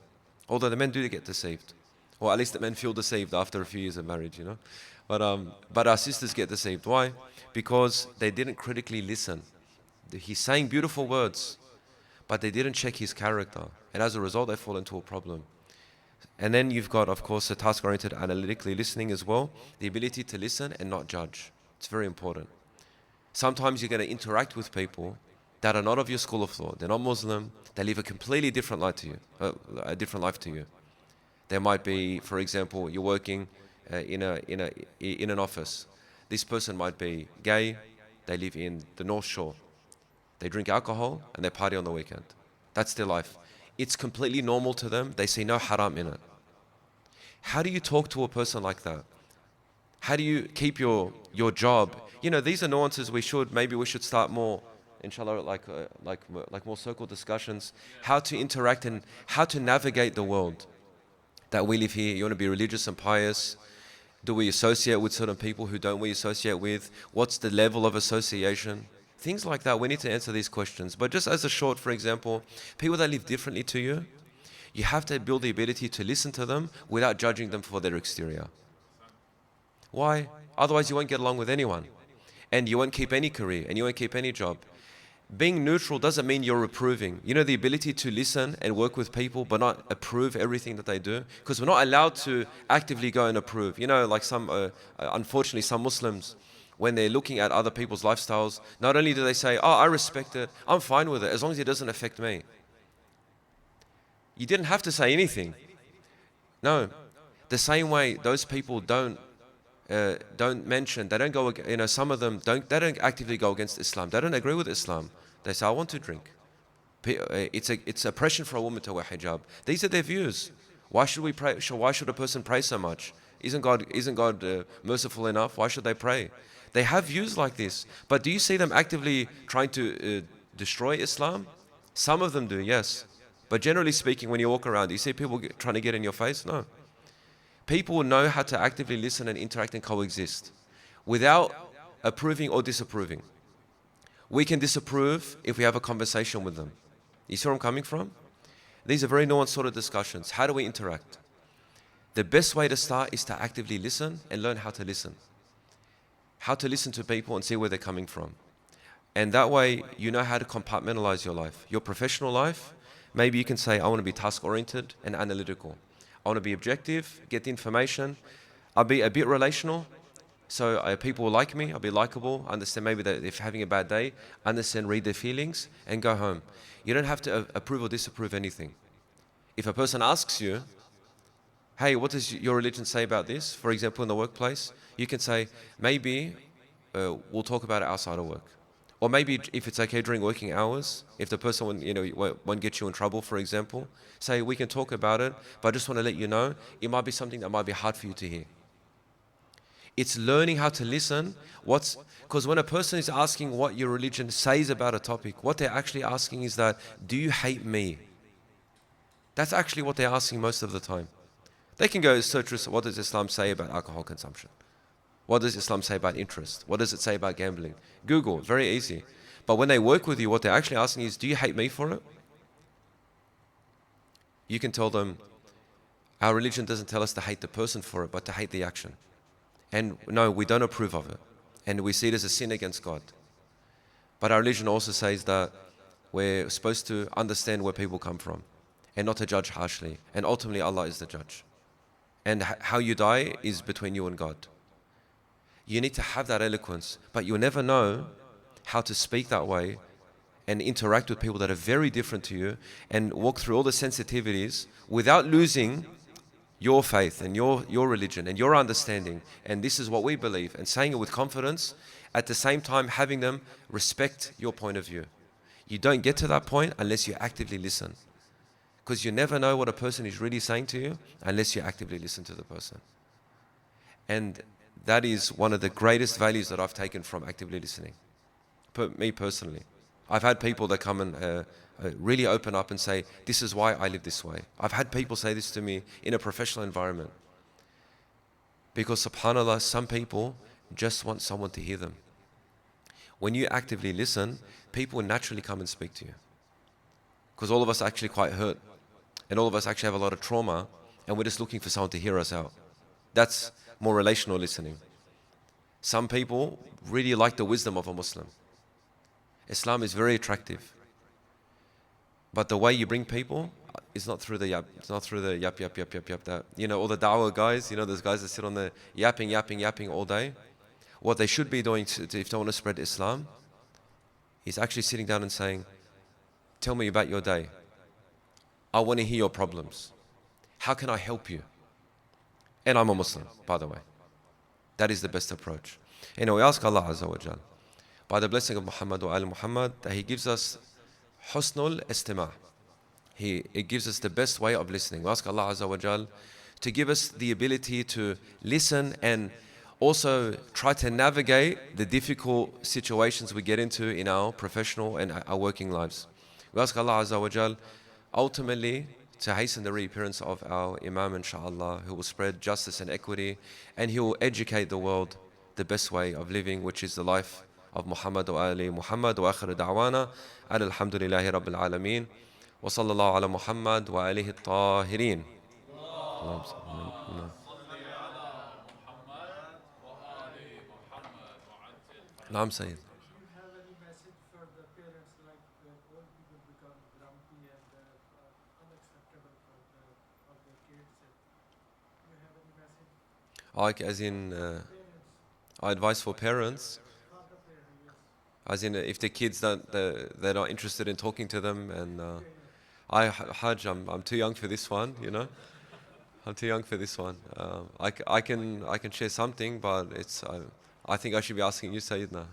Although the men do get deceived. Or at least the men feel deceived after a few years of marriage, you know. But our sisters get deceived. Why? Because they didn't critically listen. He's saying beautiful words, but they didn't check his character. And as a result, they fall into a problem. And then you've got, of course, the task-oriented analytically listening as well. The ability to listen and not judge. It's very important. Sometimes you're going to interact with people that are not of your school of thought. They're not Muslim. They live a completely different life to you. There might be, for example, you're working in an office. This person might be gay. They live in the North Shore. They drink alcohol and they party on the weekend. That's their life. It's completely normal to them. They see no haram in it. How do you talk to a person like that? How do you keep your job? You know, these are nuances maybe we should start more, inshallah, like more circle discussions. How to interact and how to navigate the world that we live here. You want to be religious and pious. Do we associate with certain people? Who don't we associate with? What's the level of association? Things like that. We need to answer these questions. But just as a short, for example, people that live differently to you, you have to build the ability to listen to them without judging them for their exterior. Why? Otherwise you won't get along with anyone. And you won't keep any career and you won't keep any job. Being neutral doesn't mean you're approving. You know, the ability to listen and work with people but not approve everything that they do. Because we're not allowed to actively go and approve. You know, like unfortunately some Muslims, when they're looking at other people's lifestyles, not only do they say, oh, I respect it, I'm fine with it, as long as it doesn't affect me. You didn't have to say anything. No. The same way those people don't mention, they don't go, you know, some of them they don't actively go against Islam. They don't agree with Islam. They say, I want to drink. It's oppression for a woman to wear hijab. These are their views. Why should we pray? Why should a person pray so much? Isn't God merciful enough? Why should they pray? They have views like this. But do you see them actively trying to destroy Islam? Some of them do, yes. But generally speaking, when you walk around, do you see people trying to get in your face? No. People know how to actively listen and interact and coexist without approving or disapproving. We can disapprove if we have a conversation with them. You see where I'm coming from? These are very nuanced sort of discussions. How do we interact? The best way to start is to actively listen and learn how to listen. How to listen to people and see where they're coming from. And that way, you know how to compartmentalize your life. Your professional life, Maybe you can say, I want to be task-oriented and analytical. I want to be objective, get the information. I'll be a bit relational, so people will like me, I'll be likable, understand maybe that if having a bad day, understand, read their feelings, and go home. You don't have to approve or disapprove anything. If a person asks you, hey, what does your religion say about this? For example, in the workplace, you can say, maybe we'll talk about it outside of work. Or maybe if it's okay during working hours, if the person won't get you in trouble, for example, say, we can talk about it, but I just want to let you know, it might be something that might be hard for you to hear. It's learning how to listen. Because when a person is asking what your religion says about a topic, what they're actually asking is that, do you hate me? That's actually what they're asking most of the time. They can go search, what does Islam say about alcohol consumption? What does Islam say about interest? What does it say about gambling? Google, very easy. But when they work with you, what they're actually asking is, do you hate me for it? You can tell them, our religion doesn't tell us to hate the person for it, but to hate the action. And no, we don't approve of it. And we see it as a sin against God. But our religion also says that we're supposed to understand where people come from and not to judge harshly. And ultimately, Allah is the judge. And how you die is between you and God. You need to have that eloquence, but you'll never know how to speak that way and interact with people that are very different to you and walk through all the sensitivities without losing your faith and your religion and your understanding. And this is what we believe, and saying it with confidence, at the same time having them respect your point of view. You don't get to that point unless you actively listen. Because you never know what a person is really saying to you unless you actively listen to the person. And that is one of the greatest values that I've taken from actively listening. Me personally. I've had people that come and really open up and say, this is why I live this way. I've had people say this to me in a professional environment. Because subhanAllah, some people just want someone to hear them. When you actively listen, people will naturally come and speak to you. Because all of us are actually quite hurt. And all of us actually have a lot of trauma, and we're just looking for someone to hear us out. That's more relational listening. Some people really like the wisdom of a Muslim. Islam is very attractive. But the way you bring people is not through the yap. It's not through the yap, that, all the da'wah guys, those guys that sit on the yapping all day. What they should be doing if they want to spread Islam is actually sitting down and saying, tell me about your day. I want to hear your problems. How can I help you? And I'm a Muslim, by the way. That is the best approach. We ask Allah Azza wa Jal, by the blessing of Muhammad wa al Muhammad, that He gives us husnul istima'. It gives us the best way of listening. We ask Allah Azza wa Jal to give us the ability to listen and also try to navigate the difficult situations we get into in our professional and our working lives. We ask Allah Azza wa Jal ultimately to hasten the reappearance of our Imam, inshallah, who will spread justice and equity, and he will educate the world the best way of living, which is the life of Muhammad wa ali Muhammad. Wa akhir da'wana alhamdulillahi rabbil alameen wa sallallahu ala Muhammad wa alihi at-tahirin. Naam Sayyid. Like as in advice for parents, as in if the kids they're not interested in talking to them, and Hajj, I'm too young for this one, I'm too young for this one. I can share something, but I think I should be asking you, Sayyidina,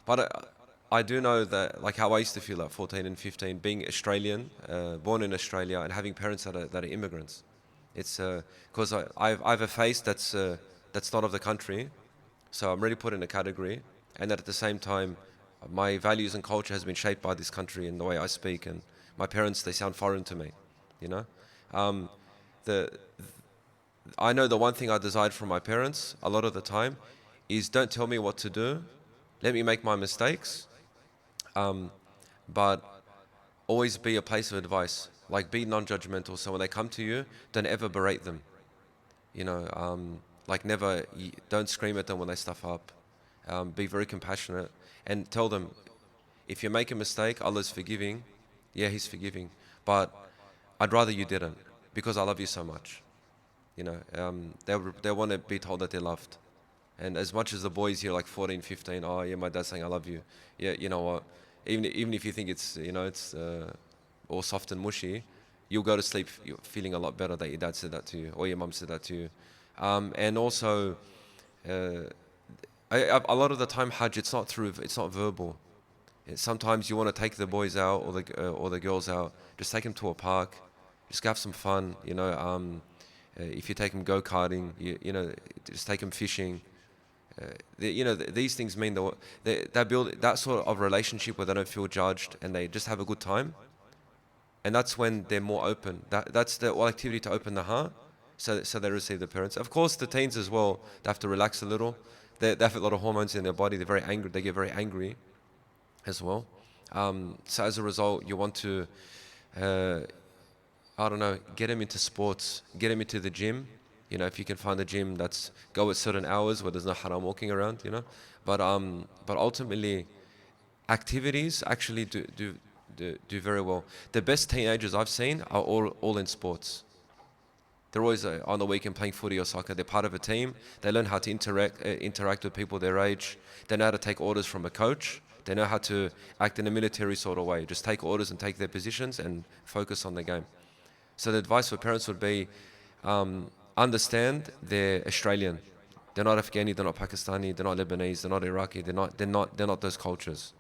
But I do know that, like how I used to feel at 14 and 15, being Australian, born in Australia, and having parents that are immigrants. It's because I have a face that's not of the country, so I'm really put in a category, and that at the same time, my values and culture has been shaped by this country and the way I speak, and my parents, they sound foreign to me, I know the one thing I desired from my parents a lot of the time is, don't tell me what to do, let me make my mistakes, but always be a place of advice. Like, be non-judgmental. So when they come to you, don't ever berate them. Like don't scream at them when they stuff up. Be very compassionate and tell them, if you make a mistake, Allah's forgiving. Yeah, He's forgiving. But I'd rather you didn't, because I love you so much. You know, they want to be told that they're loved. And as much as the boys here, like 14, 15, oh yeah, my dad's saying I love you. Yeah, you know what? Even if you think it's, you know, it's all soft and mushy, you'll go to sleep feeling a lot better that your dad said that to you, or your mum said that to you. And also, a lot of the time, Hajj, it's not verbal. Sometimes you want to take the boys out, or the girls out. Just take them to a park. Just have some fun. You know, if you take them go-karting, you know, just take them fishing. You know, these things mean they build that sort of relationship where they don't feel judged and they just have a good time. And that's when they're more open. That's the activity to open the heart, so they receive the parents. Of course, the teens as well, they have to relax a little. They have a lot of hormones in their body. They're very angry. They get very angry as well. So as a result, you want to, I don't know, get them into sports, get them into the gym. You know, if you can find a gym that's go at certain hours where there's no haram walking around, you know. But ultimately, activities actually do very well. The best teenagers I've seen are all in sports. They're always on the weekend playing footy or soccer. They're part of a team. They learn how to interact with people their age. They know how to take orders from a coach. They know how to act in a military sort of way. Just take orders and take their positions and focus on the game. So the advice for parents would be, understand they're Australian. They're not Afghani. They're not Pakistani. They're not Lebanese. They're not Iraqi. They're not those cultures.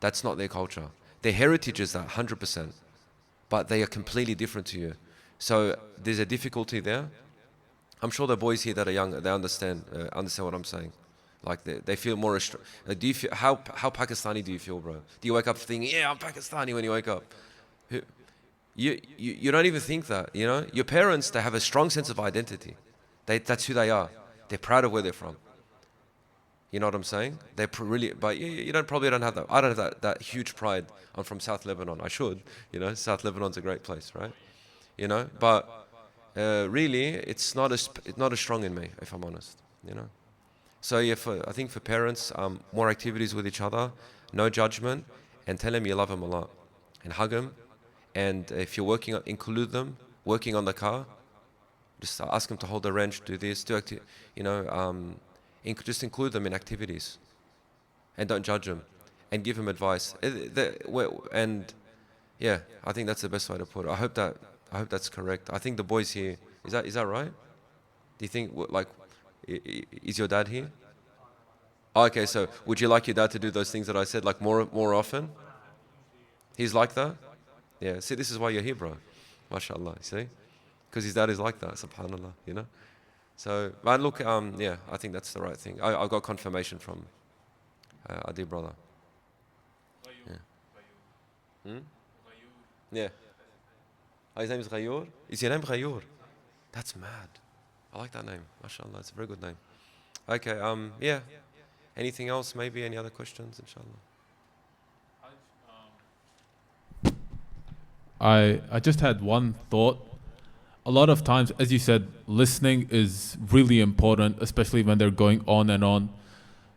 That's not their culture. Their heritage is that 100%, but they are completely different to you. So there's a difficulty there. I'm sure the boys here that are young, they understand what I'm saying. Like they feel more. Do you feel how Pakistani do you feel, bro? Do you wake up thinking, yeah, I'm Pakistani when you wake up? You don't even think that, you know. Your parents, they have a strong sense of identity. That's who they are. They're proud of where they're from. You know what I'm saying? They're really, but you probably don't have that. I don't have that huge pride. I'm from South Lebanon. I should, you know. South Lebanon's a great place, right? You know, but really, it's not as strong in me, if I'm honest. You know. So yeah, I think for parents, more activities with each other, no judgment, and tell them you love them a lot, and hug them. And if you're include them working on the car. Just ask them to hold the wrench, do this, just include them in activities, and don't judge them, and give them advice. And yeah, I think that's the best way to put it. I hope that's correct. I think the boys here, is that right? Do you think is your dad here? Oh, okay, so would you like your dad to do those things that I said, like more often? He's like that? Yeah, see, this is why you're here, bro. MashaAllah, see? Because his dad is like that, subhanAllah, you know? So, man, look, yeah, I think that's the right thing. I got confirmation from our dear brother. Yeah. Yeah. Oh, his name is Ghayur? Is your name Ghayur? That's mad. I like that name. MashaAllah, it's a very good name. Okay, yeah. Anything else, maybe? Any other questions, inshallah? I just had one thought. A lot of times, as you said, listening is really important, especially when they're going on and on.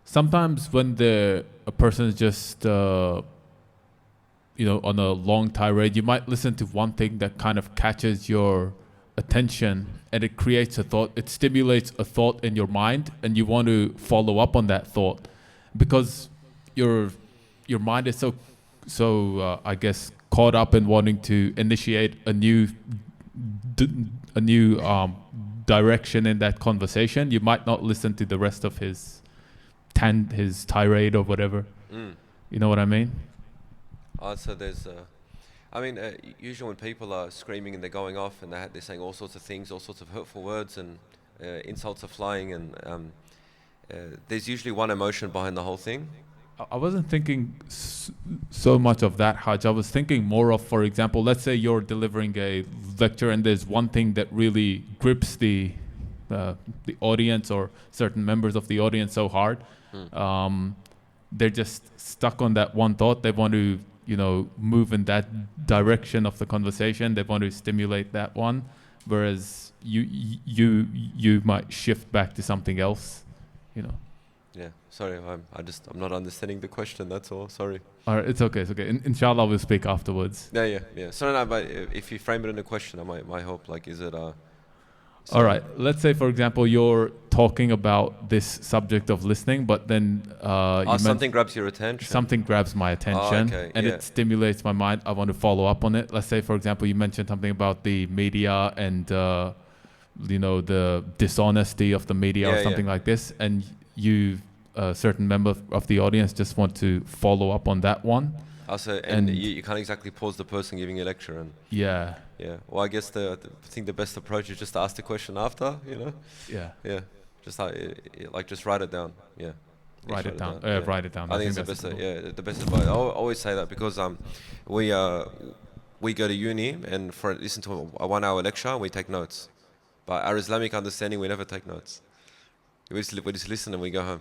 Sometimes when a person is just, on a long tirade, you might listen to one thing that kind of catches your attention and it creates a thought. It stimulates a thought in your mind, and you want to follow up on that thought because your mind is so I guess caught up in wanting to initiate a new direction in that conversation. You might not listen to the rest of his tirade or whatever. You know what I mean? So there's usually when people are screaming and they're going off and they're saying all sorts of things, all sorts of hurtful words, and insults are flying, and there's usually one emotion behind the whole thing. I wasn't thinking so much of that, Hajj. I was thinking more of, for example, let's say you're delivering a lecture and there's one thing that really grips the audience or certain members of the audience so hard. They're just stuck on that one thought. They want to, move in that direction of the conversation. They want to stimulate that one, whereas you might shift back to something else, Yeah, sorry, I'm not understanding the question. That's all. Sorry. All right, it's okay. It's okay. Inshallah, we'll speak afterwards. Yeah. So no, but if you frame it in a question, I might hope. Like, is it All right. Let's say, for example, you're talking about this subject of listening, but then something grabs your attention. Something grabs my attention, and it stimulates my mind. I want to follow up on it. Let's say, for example, you mentioned something about the media and the dishonesty of the media or something like this, and you, a certain member of the audience, just want to follow up on that one. Also, and you can't exactly pause the person giving a lecture. And yeah. Well, I guess I think the best approach is just to ask the question after, Yeah. Just just write it down. Yeah. Write it down. Write it down. I think it's the best advice. I always say that because we go to uni and listen to a 1 hour lecture and we take notes. But our Islamic understanding, we never take notes. We just listen and we go home.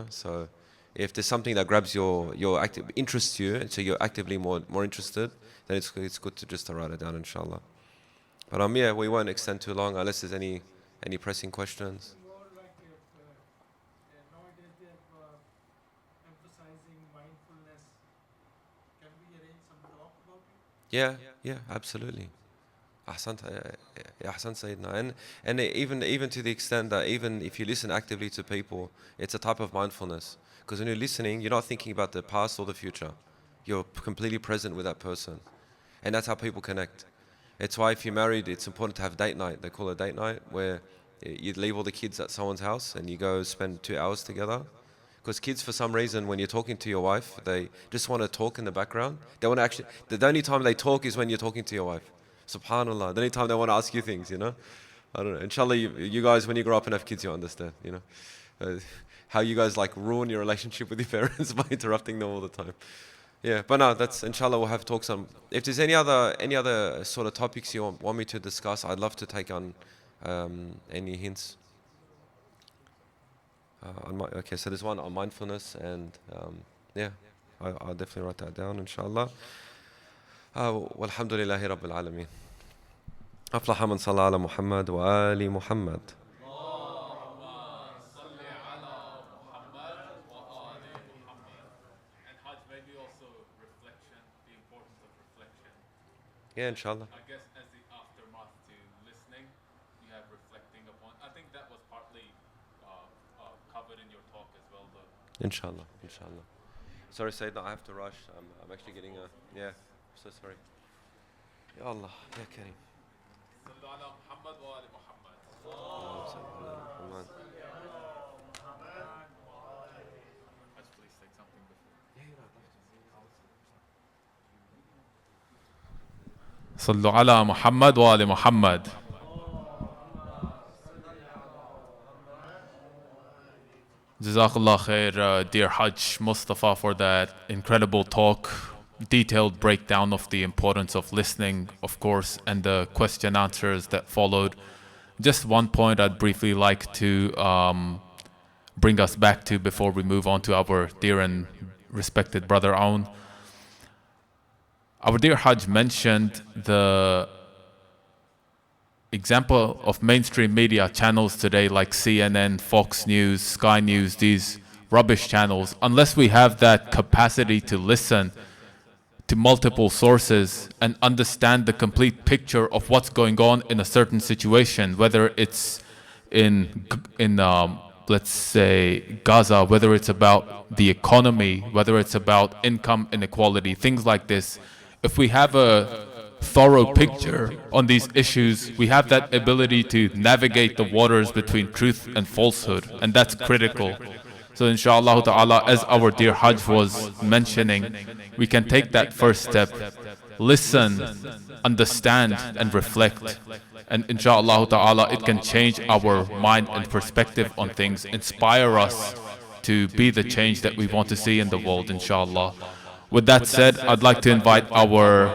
So if there's something that grabs your interests you, and so you're actively more interested, then it's good to just write it down, inshallah. But we won't extend too long unless there's any pressing questions. Nowadays they're emphasizing mindfulness. Can we arrange some talk about it? Yeah, absolutely. Ahsant Sayyidina. And even to the extent that even if you listen actively to people, it's a type of mindfulness. Because when you're listening, you're not thinking about the past or the future. You're completely present with that person. And that's how people connect. It's why if you're married, it's important to have date night. They call it date night, where you leave all the kids at someone's house and you go spend 2 hours together. Because kids, for some reason, when you're talking to your wife, they just want to talk in the background. They want to actually, the only time they talk is when you're talking to your wife. Subhanallah. The only time they want to ask you things, I don't know. Inshallah, you guys, when you grow up and have kids, you'll understand, how you guys ruin your relationship with your parents by interrupting them all the time. Yeah, but no, that's inshallah. We'll have talks on. If there's any other sort of topics you want me to discuss, I'd love to take on any hints. So there's one on mindfulness, and I'll definitely write that down, inshallah. Walhamdulillahi Rabbil Alameen. أفلح من صلى على محمد وآل محمد. Yeah, inshallah. I guess as the aftermath to listening, you have reflecting upon. I think that was partly covered in your talk as well, though. Inshallah. Sorry, Sayyidina, I have to rush. I'm actually getting so sorry. Ya Allah, Ya Kareem. Sallu ala Muhammad wa ali Muhammad. Please take something before. Sallu ala Muhammad wa ali Muhammad. Jazakallah khair, dear Hajj Mustafa, for that incredible talk, detailed breakdown of the importance of listening, of course, and the question answers that followed. Just one point I'd briefly like to bring us back to before we move on to our dear and respected brother Aoun. Our dear Hajj mentioned the example of mainstream media channels today like CNN, Fox News, Sky News, these rubbish channels. Unless we have that capacity to listen to multiple sources and understand the complete picture of what's going on in a certain situation, whether it's in let's say Gaza, whether it's about the economy, whether it's about income inequality, things like this. If we have a thorough picture on these issues, we have that ability to navigate the waters between truth and falsehood, and that's critical. So inshallah ta'ala, as our dear Hajj was mentioning, we can take that first step, listen, understand and reflect, and inshallah ta'ala it can change our mind and perspective on things, inspire us to be the change that we want to see in the world, inshallah. With that said, I'd like to invite our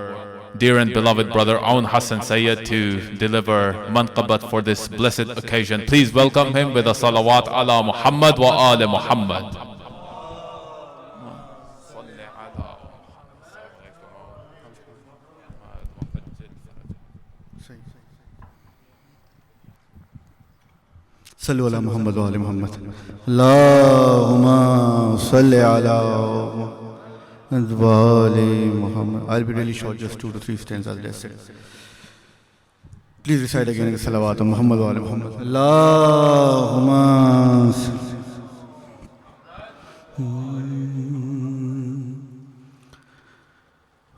dear and beloved brother Aoun Hassan Sayyid to deliver manqabat for this blessed occasion. Please welcome him with a salawat ala Muhammad wa ali Muhammad. सल्लु अला मुहम्मद व आले मुहम्मद। अल्लाहुम्मा सल्लि अला मुहम्मद व आले Muhammad. I'll be really short, just 2 to 3 stanzas, that's it. Please recite again the salawat on Muhammad wa ala Muhammad. Allahumma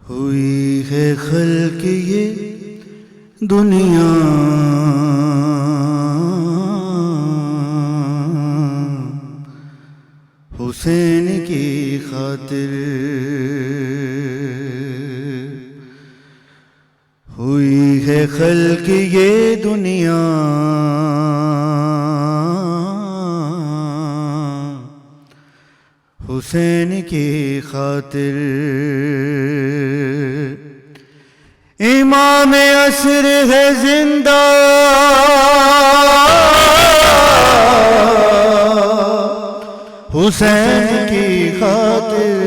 हुई है खल्क ये दुनिया हुसैन की खातिर, हुई है खल्क ये दुनिया हुसैन की खातिर। इमाम असर है जिंदा हुसैन की खातिर,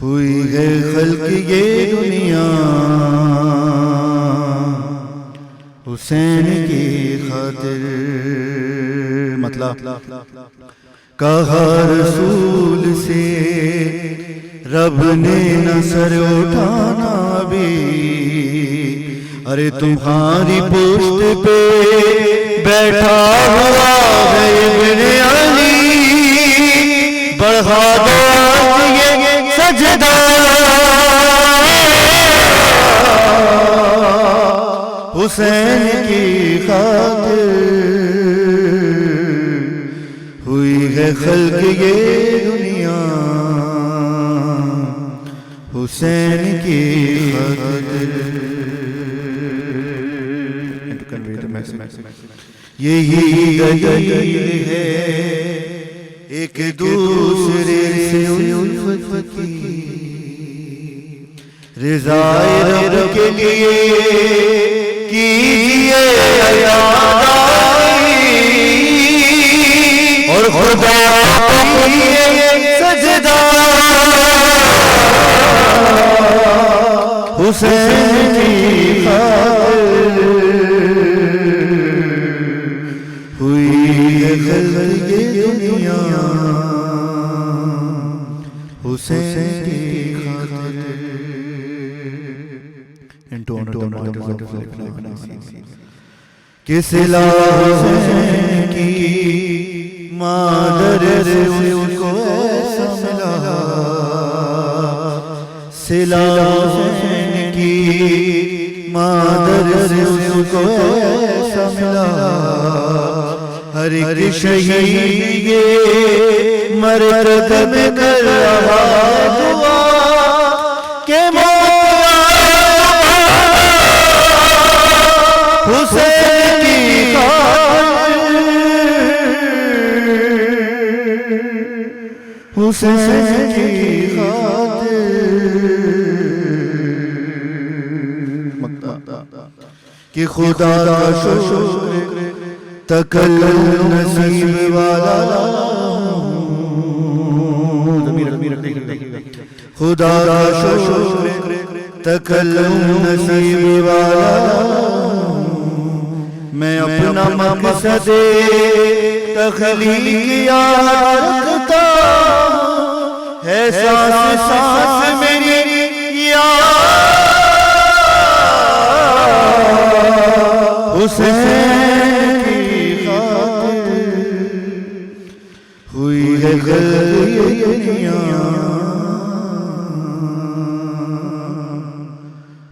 हुई है खल्क ये दुनिया हुसैन की खातिर। मतलब कहा रसूल से रब ने न सर उठाना भी, अरे तुम्हारी पुश्त पे बैठा हुआ है इब्ने अली, बढ़ा दो ये सजदा हुसैन की खातिर, हुई है खल्क ये दुनिया हुसैन की खातिर। यही दलील है एक दूसरे से उल्फत की, रिज़ाए रब के लिए कीजिए अदाई, और खुदा कीजिए सजदा हुसैन की खातिर, हुई है खल्क ये दुनिया हुसैन की खातिर। किस हुसैन की मादर से उसको ऐसा मिला, सिला हुसैन की मादर से उसको ऐसा मिला, हर एक शहीद ये मरकत में कर रहा दुआ के हुसैन की खातिर, हुसैन की खातिर। कि खुदा का शुक्र तकल्लुम नसीब वाला, खुदा का शुक्र तकल्लुम नसीब वाला, मैं अपना मकसद तखलीक याद रखता है, सांस सांस मेरी हुसैन की खातिर, हुई है खल्क ये दुनिया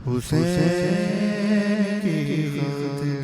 हुसैन की खातिर।